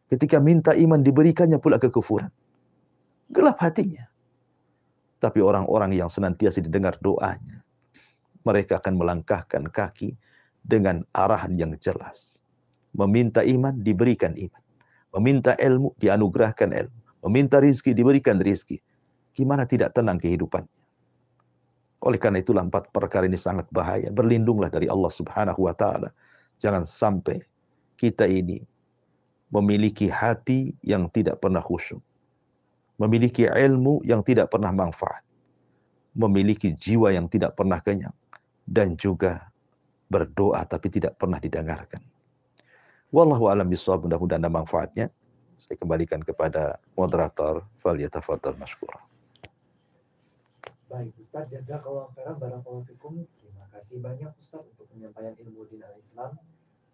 Ketika minta iman diberikannya pula kekufuran. Gelap hatinya. Tapi orang-orang yang senantiasa didengar doanya, mereka akan melangkahkan kaki dengan arahan yang jelas. Meminta iman diberikan iman. Meminta ilmu dianugerahkan ilmu. Meminta rizki diberikan rizki. Gimana tidak tenang kehidupannya? Oleh karena itulah 4 perkara ini sangat bahaya. Berlindunglah dari Allah Subhanahu wa ta'ala. Jangan sampai kita ini memiliki hati yang tidak pernah khusyuk. Memiliki ilmu yang tidak pernah manfaat. Memiliki jiwa yang tidak pernah kenyang. Dan juga berdoa tapi tidak pernah didengarkan. Wallahu a'lam bishawab, mudah-mudahan ada manfaatnya. Saya kembalikan kepada moderator, falyatafadhal mashkura. Baik Ustaz, jazakallah khairan, barakallahu fikum. Terima kasih banyak Ustaz untuk penyampaian ilmu din al-Islam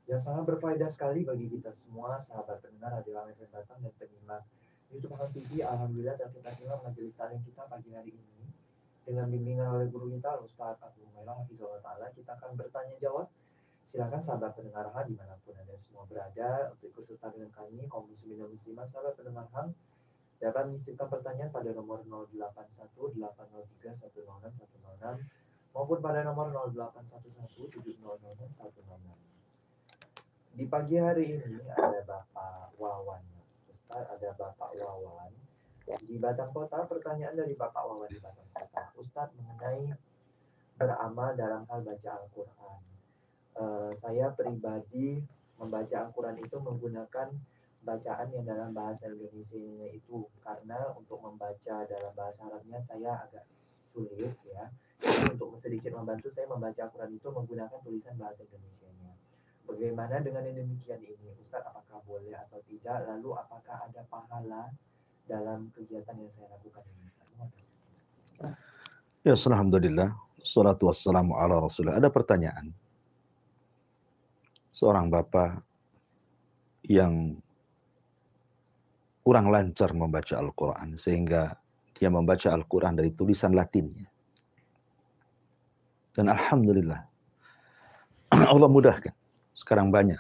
yang sangat berfaedah sekali bagi kita semua, sahabat pendengar Radio FM Batam dan penyimak YouTube Hakam TV. Alhamdulillah telah kita simak majelis taklim kita pagi hari ini dengan bimbingan oleh guru kita Ustaz Abdul Humairah Hafizahullah Ta'ala. Kita akan bertanya jawab. Silakan sahabat pendengar HAM dimanapun Anda semua berada untuk ikut serta dengan kami kaum muslimin dan muslimat. Sahabat pendengar HAM dapat mengirimkan pertanyaan pada nomor 081803106106 maupun pada nomor 08117006. Di pagi hari ini ada Bapak Wawan. Ustaz, ada Bapak Wawan di Batam Kota. Pertanyaan dari Bapak Wawan di Batam Kota, Ustaz, mengenai beramal dalam hal baca Al-Quran. Saya pribadi membaca Al-Quran itu menggunakan bacaan yang dalam bahasa Indonesia itu, karena untuk membaca dalam bahasa Arabnya saya agak sulit ya. Jadi untuk sedikit membantu saya membaca Al-Quran itu menggunakan tulisan bahasa Indonesianya. Bagaimana dengan yang demikian ini, Ustaz? Apakah boleh atau tidak? Lalu apakah ada pahala dalam kegiatan yang saya lakukan ini, Ustaz? Ya, alhamdulillah. Salatu wassalamu ala Rasulullah. Ada pertanyaan. Seorang bapak yang kurang lancar membaca Al-Quran, sehingga dia membaca Al-Quran dari tulisan Latinnya. Dan alhamdulillah, Allah mudahkan. Sekarang banyak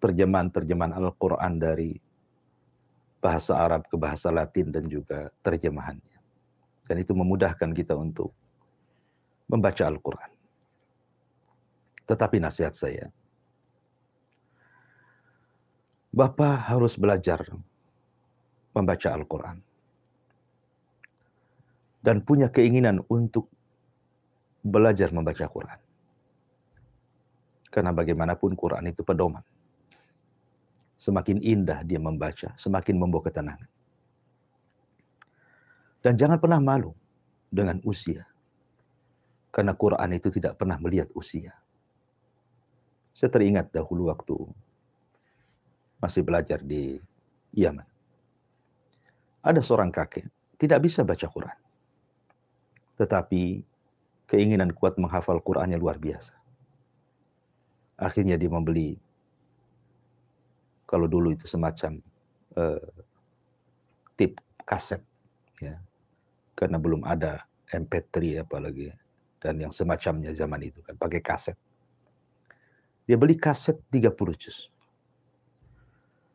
terjemahan Al-Quran dari bahasa Arab ke bahasa Latin dan juga terjemahannya. Dan itu memudahkan kita untuk membaca Al-Quran. Tetapi nasihat saya, Bapak harus belajar membaca Al-Quran. Dan punya keinginan untuk belajar membaca Quran. Karena bagaimanapun Quran itu pedoman. Semakin indah dia membaca, semakin membawa ketenangan. Dan jangan pernah malu dengan usia. Karena Quran itu tidak pernah melihat usia. Saya teringat dahulu waktu masih belajar di Yaman. Ada seorang kakek, tidak bisa baca Quran. Tetapi keinginan kuat menghafal Qurannya luar biasa. Akhirnya dia membeli, kalau dulu itu semacam tip kaset, ya, karena belum ada MP3 apalagi, dan yang semacamnya zaman itu kan pakai kaset. Dia beli kaset 30 juz.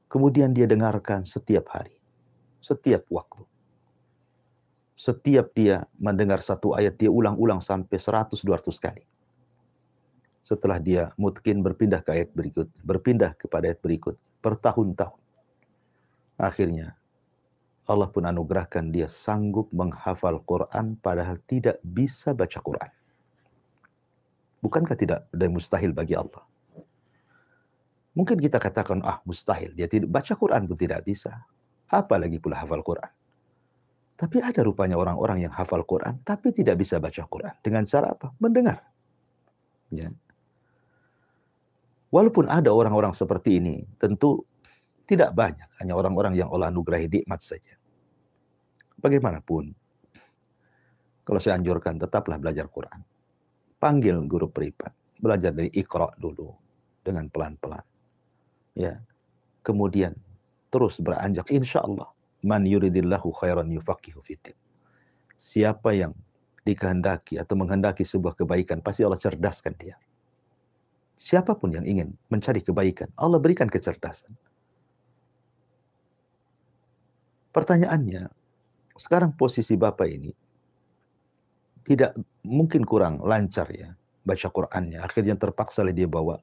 Kemudian dia dengarkan setiap hari, setiap waktu. Setiap dia mendengar satu ayat, dia ulang-ulang sampai 100-200 kali. Setelah dia mungkin berpindah ke ayat berikut, berpindah kepada ayat berikut, bertahun-tahun. Akhirnya, Allah pun anugerahkan dia sanggup menghafal Quran padahal tidak bisa baca Quran. Bukankah tidak ada mustahil bagi Allah? Mungkin kita katakan, mustahil. Dia tidak baca Quran pun tidak bisa. Apalagi pula hafal Quran. Tapi ada rupanya orang-orang yang hafal Quran, tapi tidak bisa baca Quran. Dengan cara apa? Mendengar. Ya. Walaupun ada orang-orang seperti ini, tentu tidak banyak. Hanya orang-orang yang Allah anugerahi nikmat saja. Bagaimanapun, kalau saya anjurkan, tetaplah belajar Quran. Panggil guru privat. Belajar dari Iqra dulu. Dengan pelan-pelan. Ya, kemudian terus beranjak, insya Allah, man yuridillahu khairan yufaqihu fiddin. Siapa yang dikehendaki atau menghendaki sebuah kebaikan, pasti Allah cerdaskan dia. Siapapun yang ingin mencari kebaikan, Allah berikan kecerdasan. Pertanyaannya, sekarang posisi Bapak ini tidak mungkin kurang lancar ya baca Qur'annya. Akhirnya terpaksa dia bawa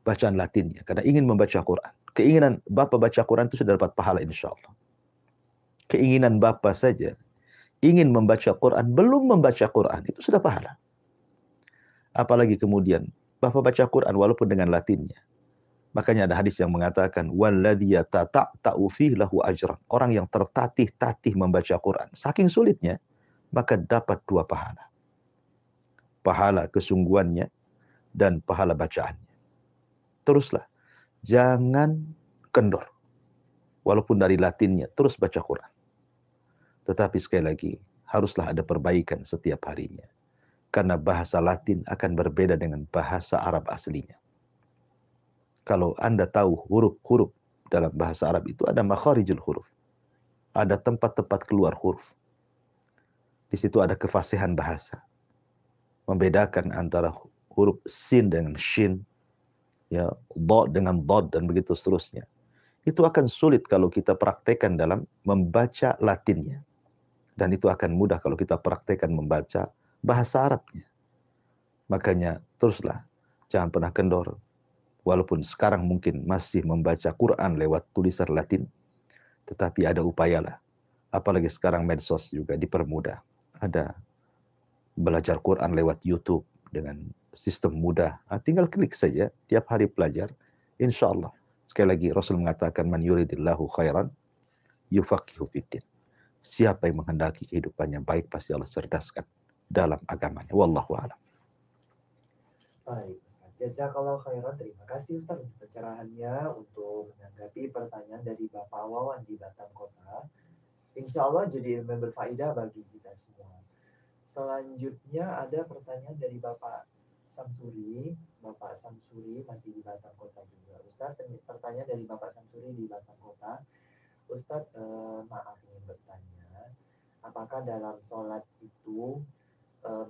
bacaan Latinnya karena ingin membaca Quran. Keinginan Bapak baca Quran itu sudah dapat pahala insya Allah. Keinginan Bapak saja ingin membaca Quran, belum membaca Quran, itu sudah pahala. Apalagi kemudian Bapak baca Quran walaupun dengan Latinnya. Makanya ada hadis yang mengatakan walladzi yatata'u fihi lahu ajran. Orang yang tertatih-tatih membaca Quran, saking sulitnya, maka dapat 2 pahala. Pahala kesungguhannya dan pahala bacaannya. Teruslah, jangan kendor. Walaupun dari Latinnya, terus baca Quran. Tetapi sekali lagi, haruslah ada perbaikan setiap harinya. Karena bahasa Latin akan berbeda dengan bahasa Arab aslinya. Kalau Anda tahu huruf-huruf dalam bahasa Arab itu ada makharijul huruf. Ada tempat-tempat keluar huruf. Di situ ada kefasihan bahasa. Membedakan antara huruf sin dengan shin, ya, dod dengan dod, dan begitu seterusnya. Itu akan sulit kalau kita praktekkan dalam membaca Latinnya. Dan itu akan mudah kalau kita praktekkan membaca bahasa Arabnya. Makanya teruslah, jangan pernah kendor. Walaupun sekarang mungkin masih membaca Quran lewat tulisan Latin, tetapi ada upayalah. Apalagi sekarang medsos juga dipermudah. Ada belajar Quran lewat YouTube dengan sistem mudah. Tinggal klik saja, tiap hari belajar. Insya Allah. Sekali lagi Rasul mengatakan, man yuridillahu khairan yufaqihu fiddin. Siapa yang menghendaki kehidupannya baik, pasti Allah cerdaskan dalam agamanya. Wallahu a'lam. Baik, Ustaz. Jazakallah khairan. Terima kasih Ustaz untuk pencerahannya, untuk menanggapi pertanyaan dari Bapak Wawan di Batam Kota. Insya Allah jadi ilmu berfaedah bagi kita semua. Selanjutnya ada pertanyaan dari Bapak Samsuri. Bapak Samsuri masih di Batam Kota juga. Ustaz, pertanyaan dari Bapak Samsuri di Batam Kota. Ustaz, maaf ingin bertanya, apakah dalam sholat itu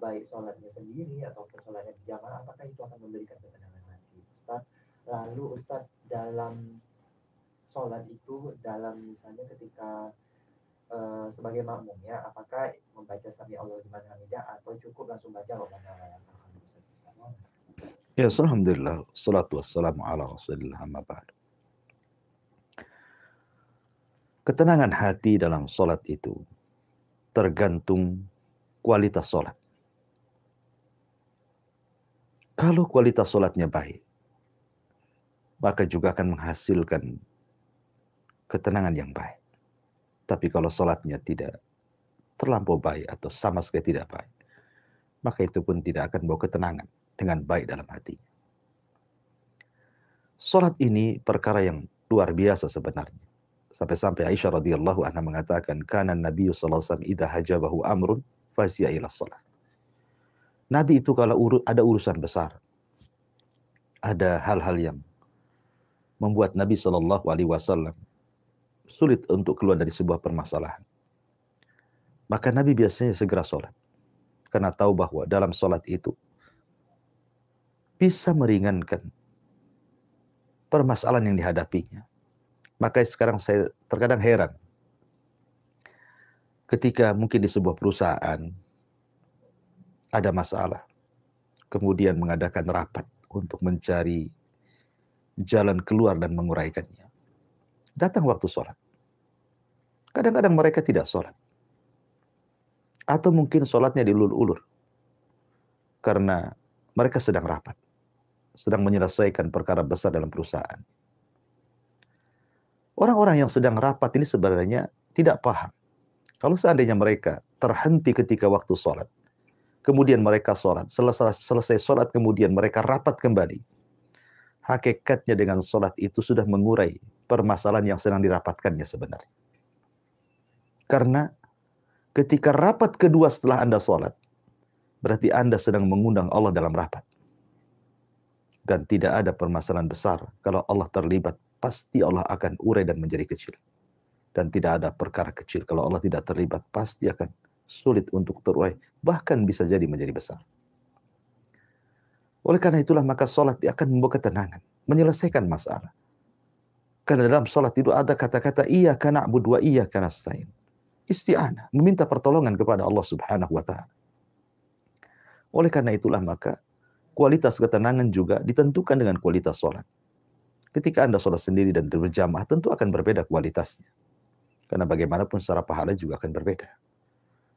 baik sholatnya sendiri ataupun sholatnya berjamaah, apakah itu akan memberikan ketenangan hati, Ustaz? Lalu Ustaz, dalam sholat itu, dalam misalnya ketika sebagai makmum ya, apakah membaca sami Allah liman hamidah atau cukup langsung baca Rabbana walakal hamd, Ustaz? Ya, alhamdulillah, salatu wassalamu ala Rasulillah, amma ba'd. Ketenangan hati dalam sholat itu tergantung kualitas sholat. Kalau kualitas sholatnya baik, maka juga akan menghasilkan ketenangan yang baik. Tapi kalau sholatnya tidak terlampau baik atau sama sekali tidak baik, maka itu pun tidak akan bawa ketenangan dengan baik dalam hatinya. Sholat ini perkara yang luar biasa sebenarnya. Sampai-sampai Aisyah radhiyallahu anha mengatakan, kana Nabi sallallahu alaihi wasallam idza hajabahu amrun fasiya ila shalah. Nabi itu kalau ada urusan besar, ada hal-hal yang membuat Nabi sallallahu alaihi wasallam sulit untuk keluar dari sebuah permasalahan, maka Nabi biasanya segera sholat. Karena tahu bahwa dalam sholat itu bisa meringankan permasalahan yang dihadapinya. Maka sekarang saya terkadang heran. Ketika mungkin di sebuah perusahaan ada masalah, kemudian mengadakan rapat untuk mencari jalan keluar dan menguraikannya. Datang waktu sholat. Kadang-kadang mereka tidak sholat. Atau mungkin sholatnya diulur-ulur. Karena mereka sedang rapat. Sedang menyelesaikan perkara besar dalam perusahaan. Orang-orang yang sedang rapat ini sebenarnya tidak paham. Kalau seandainya mereka terhenti ketika waktu sholat, kemudian mereka sholat, selesai sholat kemudian mereka rapat kembali, hakikatnya dengan sholat itu sudah mengurai permasalahan yang sedang dirapatkannya sebenarnya. Karena ketika rapat kedua setelah Anda sholat, berarti Anda sedang mengundang Allah dalam rapat. Dan tidak ada permasalahan besar kalau Allah terlibat, pasti Allah akan urai dan menjadi kecil. Dan tidak ada perkara kecil kalau Allah tidak terlibat, pasti akan sulit untuk terurai, bahkan bisa jadi menjadi besar. Oleh karena itulah maka sholat akan membawa ketenangan, menyelesaikan masalah. Karena dalam sholat itu ada kata-kata iyyaka na'budu wa iyyaka nasta'in. Isti'anah, meminta pertolongan kepada Allah Subhanahu wa taala. Oleh karena itulah maka kualitas ketenangan juga ditentukan dengan kualitas sholat. Ketika Anda sholat sendiri dan berjamaah, tentu akan berbeda kualitasnya. Karena bagaimanapun secara pahala juga akan berbeda.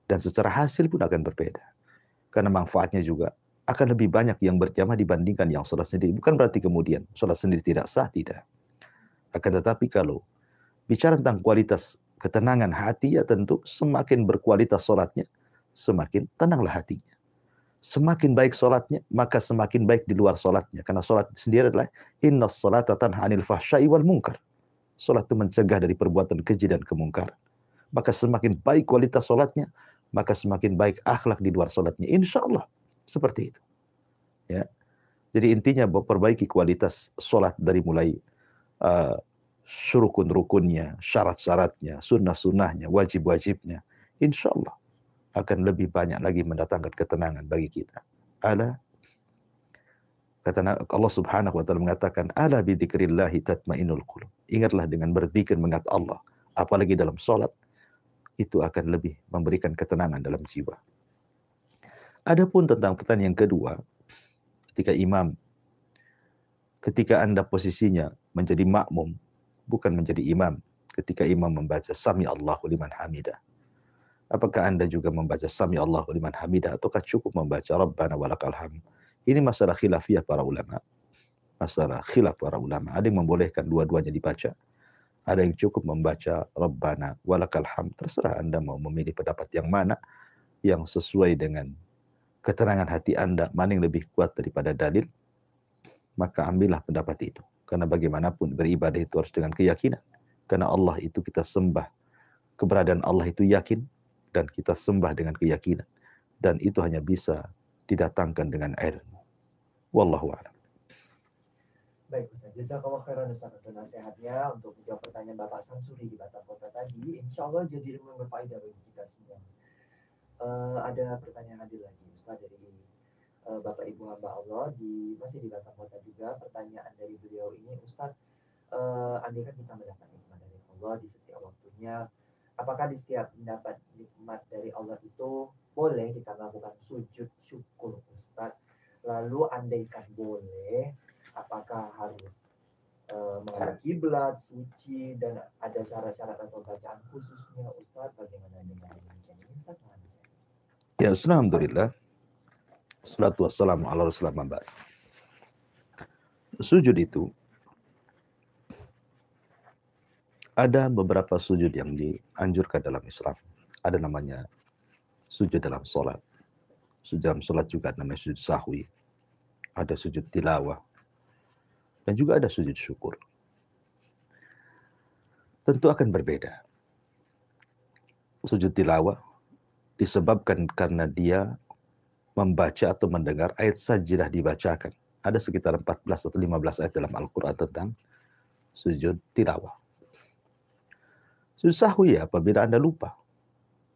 Dan secara hasil pun akan berbeda. Karena manfaatnya juga akan lebih banyak yang berjamaah dibandingkan yang sholat sendiri. Bukan berarti kemudian sholat sendiri tidak sah, tidak. Akan tetapi kalau bicara tentang kualitas ketenangan hati, ya tentu semakin berkualitas sholatnya, semakin tenanglah hatinya. Semakin baik sholatnya, maka semakin baik di luar sholatnya. Karena sholat sendiri adalah innas sholata tanha 'anil fahsya'i wal munkar. Sholat itu mencegah dari perbuatan keji dan kemungkaran. Maka semakin baik kualitas sholatnya, maka semakin baik akhlak di luar sholatnya. Insya Allah seperti itu. Ya. Jadi intinya perbaiki kualitas sholat dari mulai uh, rukun-rukunnya, syarat-syaratnya, sunnah-sunnahnya, wajib-wajibnya. Insya Allah akan lebih banyak lagi mendatangkan ketenangan bagi kita. Ala, kata Allah Subhanahu wa taala mengatakan, ala bidzikrillahi tatmainnul qulub. Ingatlah dengan berzikir mengingat Allah, apalagi dalam salat, itu akan lebih memberikan ketenangan dalam jiwa. Adapun tentang pertanyaan yang kedua, ketika Anda posisinya menjadi makmum, bukan menjadi imam, ketika imam membaca sami Allahu liman hamidah, apakah Anda juga membaca sami Allahu liman hamidah ataukah cukup membaca Rabbana walakal hamd? Ini masalah khilafiyah para ulama. Masalah khilaf para ulama. Ada yang membolehkan dua-duanya dibaca. Ada yang cukup membaca Rabbana walakal hamd. Terserah Anda mau memilih pendapat yang mana yang sesuai dengan keterangan hati Anda, mana yang lebih kuat daripada dalil, maka ambillah pendapat itu. Karena bagaimanapun beribadah itu harus dengan keyakinan. Karena Allah itu kita sembah. Keberadaan Allah itu yakin, dan kita sembah dengan keyakinan. Dan itu hanya bisa didatangkan dengan ilmu. Wallahu a'lam. Baik Ustaz, jazakallah khairan Ustaz untuk nasihatnya, untuk menjawab pertanyaan Bapak Samsuri di Batam Kota tadi. Insya Allah jadi ilmu yang berfaedah bagi kita semua. Ada pertanyaan hadir lagi Ustaz dari Bapak Ibu hamba Allah masih di Batam Kota juga. Pertanyaan dari beliau ini, Ustaz, andai kan kita mendapat nikmat dari Allah di setiap waktunya, apakah di setiap mendapat nikmat dari Allah itu boleh kita melakukan sujud syukur Ustaz? Lalu andaikan boleh, apakah harus menghadap kiblat, suci, dan ada syarat-syarat atau bacaan khususnya Ustaz? Bagaimana dengan demikian ini Ustaz? Ya, alhamdulillah. Salatu wassalamu ala rasulillah mabad. Sujud itu ada beberapa sujud yang dianjurkan dalam Islam. Ada namanya sujud dalam sholat. Sujud dalam sholat juga namanya sujud sahwi. Ada sujud tilawah. Dan juga ada sujud syukur. Tentu akan berbeda. Sujud tilawah disebabkan karena dia membaca atau mendengar ayat sajidah dibacakan. Ada sekitar 14 atau 15 ayat dalam Al-Quran tentang sujud tilawah. Sujud sahwi apabila Anda lupa.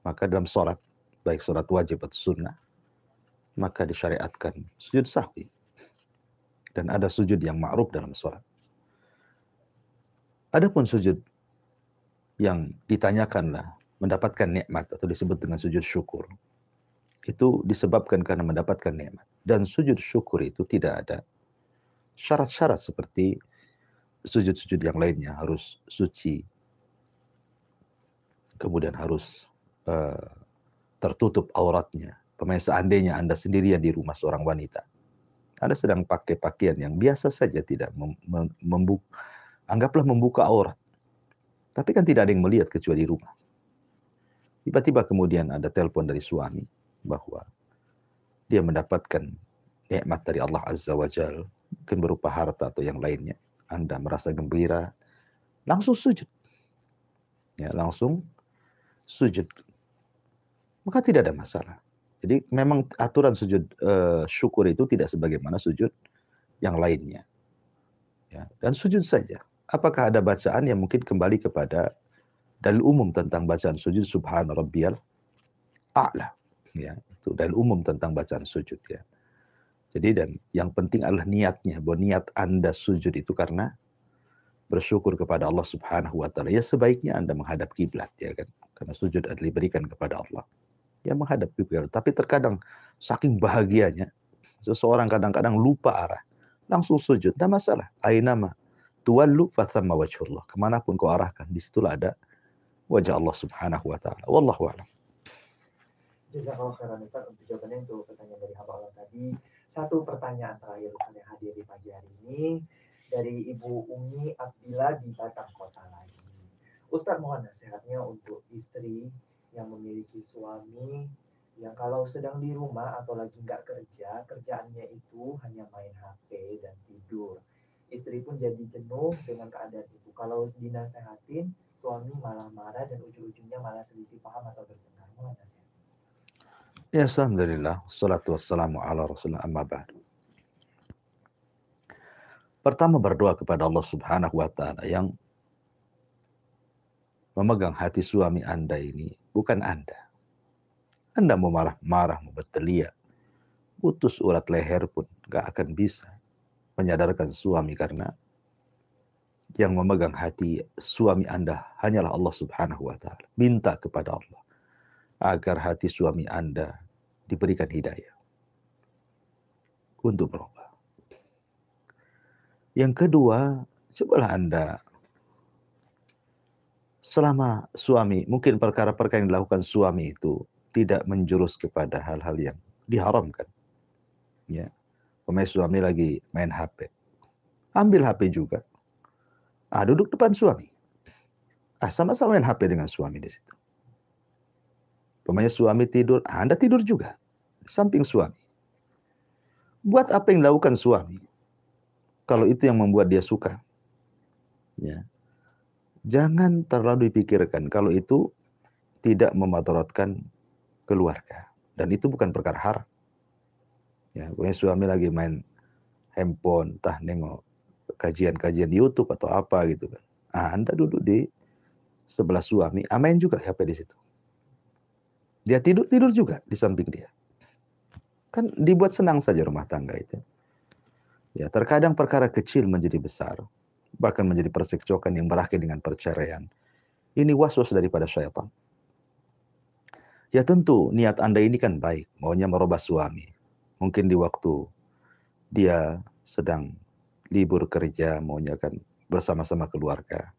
Maka dalam sholat, baik sholat wajib atau sunnah, maka disyariatkan sujud sahwi. Dan ada sujud yang ma'ruf dalam sholat. Adapun sujud yang ditanyakanlah mendapatkan nikmat atau disebut dengan sujud syukur, itu disebabkan karena mendapatkan nikmat. Dan sujud syukur itu tidak ada syarat-syarat seperti sujud-sujud yang lainnya, harus suci, kemudian harus tertutup auratnya. Seandainya Anda sendirian di rumah seorang wanita, Anda sedang pakai pakaian yang biasa saja, tidak anggaplah membuka aurat. Tapi kan tidak ada yang melihat kecuali di rumah. Tiba-tiba kemudian ada telepon dari suami bahwa dia mendapatkan nikmat dari Allah Azza wa Jalla, mungkin berupa harta atau yang lainnya. Anda merasa gembira, langsung sujud. Ya, langsung sujud. Maka tidak ada masalah. Jadi memang aturan sujud syukur itu tidak sebagaimana sujud yang lainnya. Ya, dan sujud saja. Apakah ada bacaan yang mungkin kembali kepada dalil umum tentang bacaan sujud, subhana rabbiyal a'la. Ya, itu dalil umum tentang bacaan sujud ya. Jadi dan yang penting adalah niatnya, bahwa niat Anda sujud itu karena bersyukur kepada Allah Subhanahu wa taala. Ya sebaiknya Anda menghadap kiblat ya kan. Karena sujud adalah diberikan kepada Allah. Ya menghadap kiblat. Tapi terkadang saking bahagianya seseorang kadang-kadang lupa arah, langsung sujud. Tidak masalah. Ainama tuwallu fathamma wajhullah. Kemanapun kau arahkan, disitulah ada wajah Allah Subhanahu wa taala. Wallahu a'lam. Jazakallah khairan Ustaz untuk jawabannya untuk pertanyaan dari hamba Allah tadi. Satu pertanyaan terakhir Ustaz yang hadir di pagi hari ini dari Ibu Umi Abdillah di Batam Kota lagi. Ustaz mohon nasihatnya untuk istri yang memiliki suami yang kalau sedang di rumah atau lagi nggak kerja, kerjaannya itu hanya main HP dan tidur. Istri pun jadi jenuh dengan keadaan itu. Kalau dinasehatin, suami malah marah dan ujung-ujungnya malah selisih paham atau bertengkar. Mohon nasihat. Ya, alhamdulillah, salatu wassalamu ala rasulullah amma ba'd. Pertama berdoa kepada Allah Subhanahu wa taala yang memegang hati suami Anda ini, bukan Anda. Anda mau marah-marah, mau berteriak, putus urat leher pun gak akan bisa menyadarkan suami, karena yang memegang hati suami Anda hanyalah Allah Subhanahu wa taala. Minta kepada Allah agar hati suami Anda diberikan hidayah untuk berubah. Yang kedua, cobalah Anda selama suami, mungkin perkara-perkara yang dilakukan suami itu tidak menjurus kepada hal-hal yang diharamkan. Ya, suami lagi main HP, ambil HP juga. Duduk depan suami. Sama-sama main HP dengan suami di situ. Suami tidur, Anda tidur juga samping suami. Buat apa yang dilakukan suami, kalau itu yang membuat dia suka. Ya. Jangan terlalu dipikirkan kalau itu tidak memadaratkan keluarga, dan itu bukan perkara haram. Ya, suami lagi main handphone, entah nengok kajian-kajian di YouTube atau apa gitu kan. Anda duduk di sebelah suami, main juga HP di situ. Dia tidur juga di samping dia. Kan dibuat senang saja rumah tangga itu. Ya, terkadang perkara kecil menjadi besar, bahkan menjadi percekcokan yang berakhir dengan perceraian. Ini waswas daripada syaitan. Ya tentu niat Anda ini kan baik, maunya merubah suami. Mungkin di waktu dia sedang libur kerja, maunya kan bersama-sama keluarga,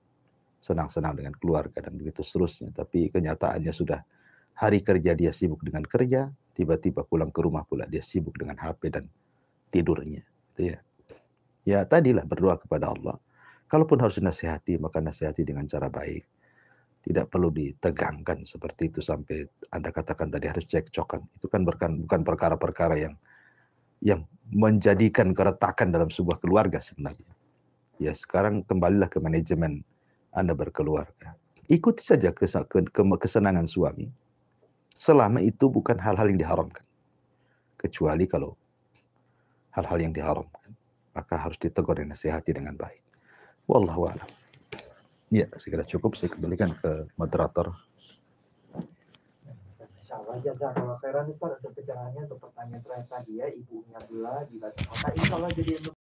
senang-senang dengan keluarga dan begitu seterusnya. Tapi kenyataannya sudah hari kerja dia sibuk dengan kerja, tiba-tiba pulang ke rumah pula dia sibuk dengan HP dan tidurnya. Ya, ya tadilah berdoa kepada Allah. Kalaupun harus dinasihati, maka nasihati dengan cara baik. Tidak perlu ditegangkan seperti itu sampai Anda katakan tadi harus cekcokan. Itu kan bukan perkara-perkara yang menjadikan keretakan dalam sebuah keluarga sebenarnya. Ya, sekarang kembalilah ke manajemen Anda berkeluarga. Ikuti saja kesenangan suami, selama itu bukan hal-hal yang diharamkan. Kecuali kalau hal-hal yang diharamkan, maka harus ditegur dan nasihati dengan baik. Wallahu a'lam. Ya, segera cukup, saya kembalikan ke moderator. Insyaallah jazakallah khairan Ustaz untuk pencerahannya, untuk pertanyaan terakhir tadi ya, Ibu Mia Abdullah di Batam Kota. Insyaallah jadi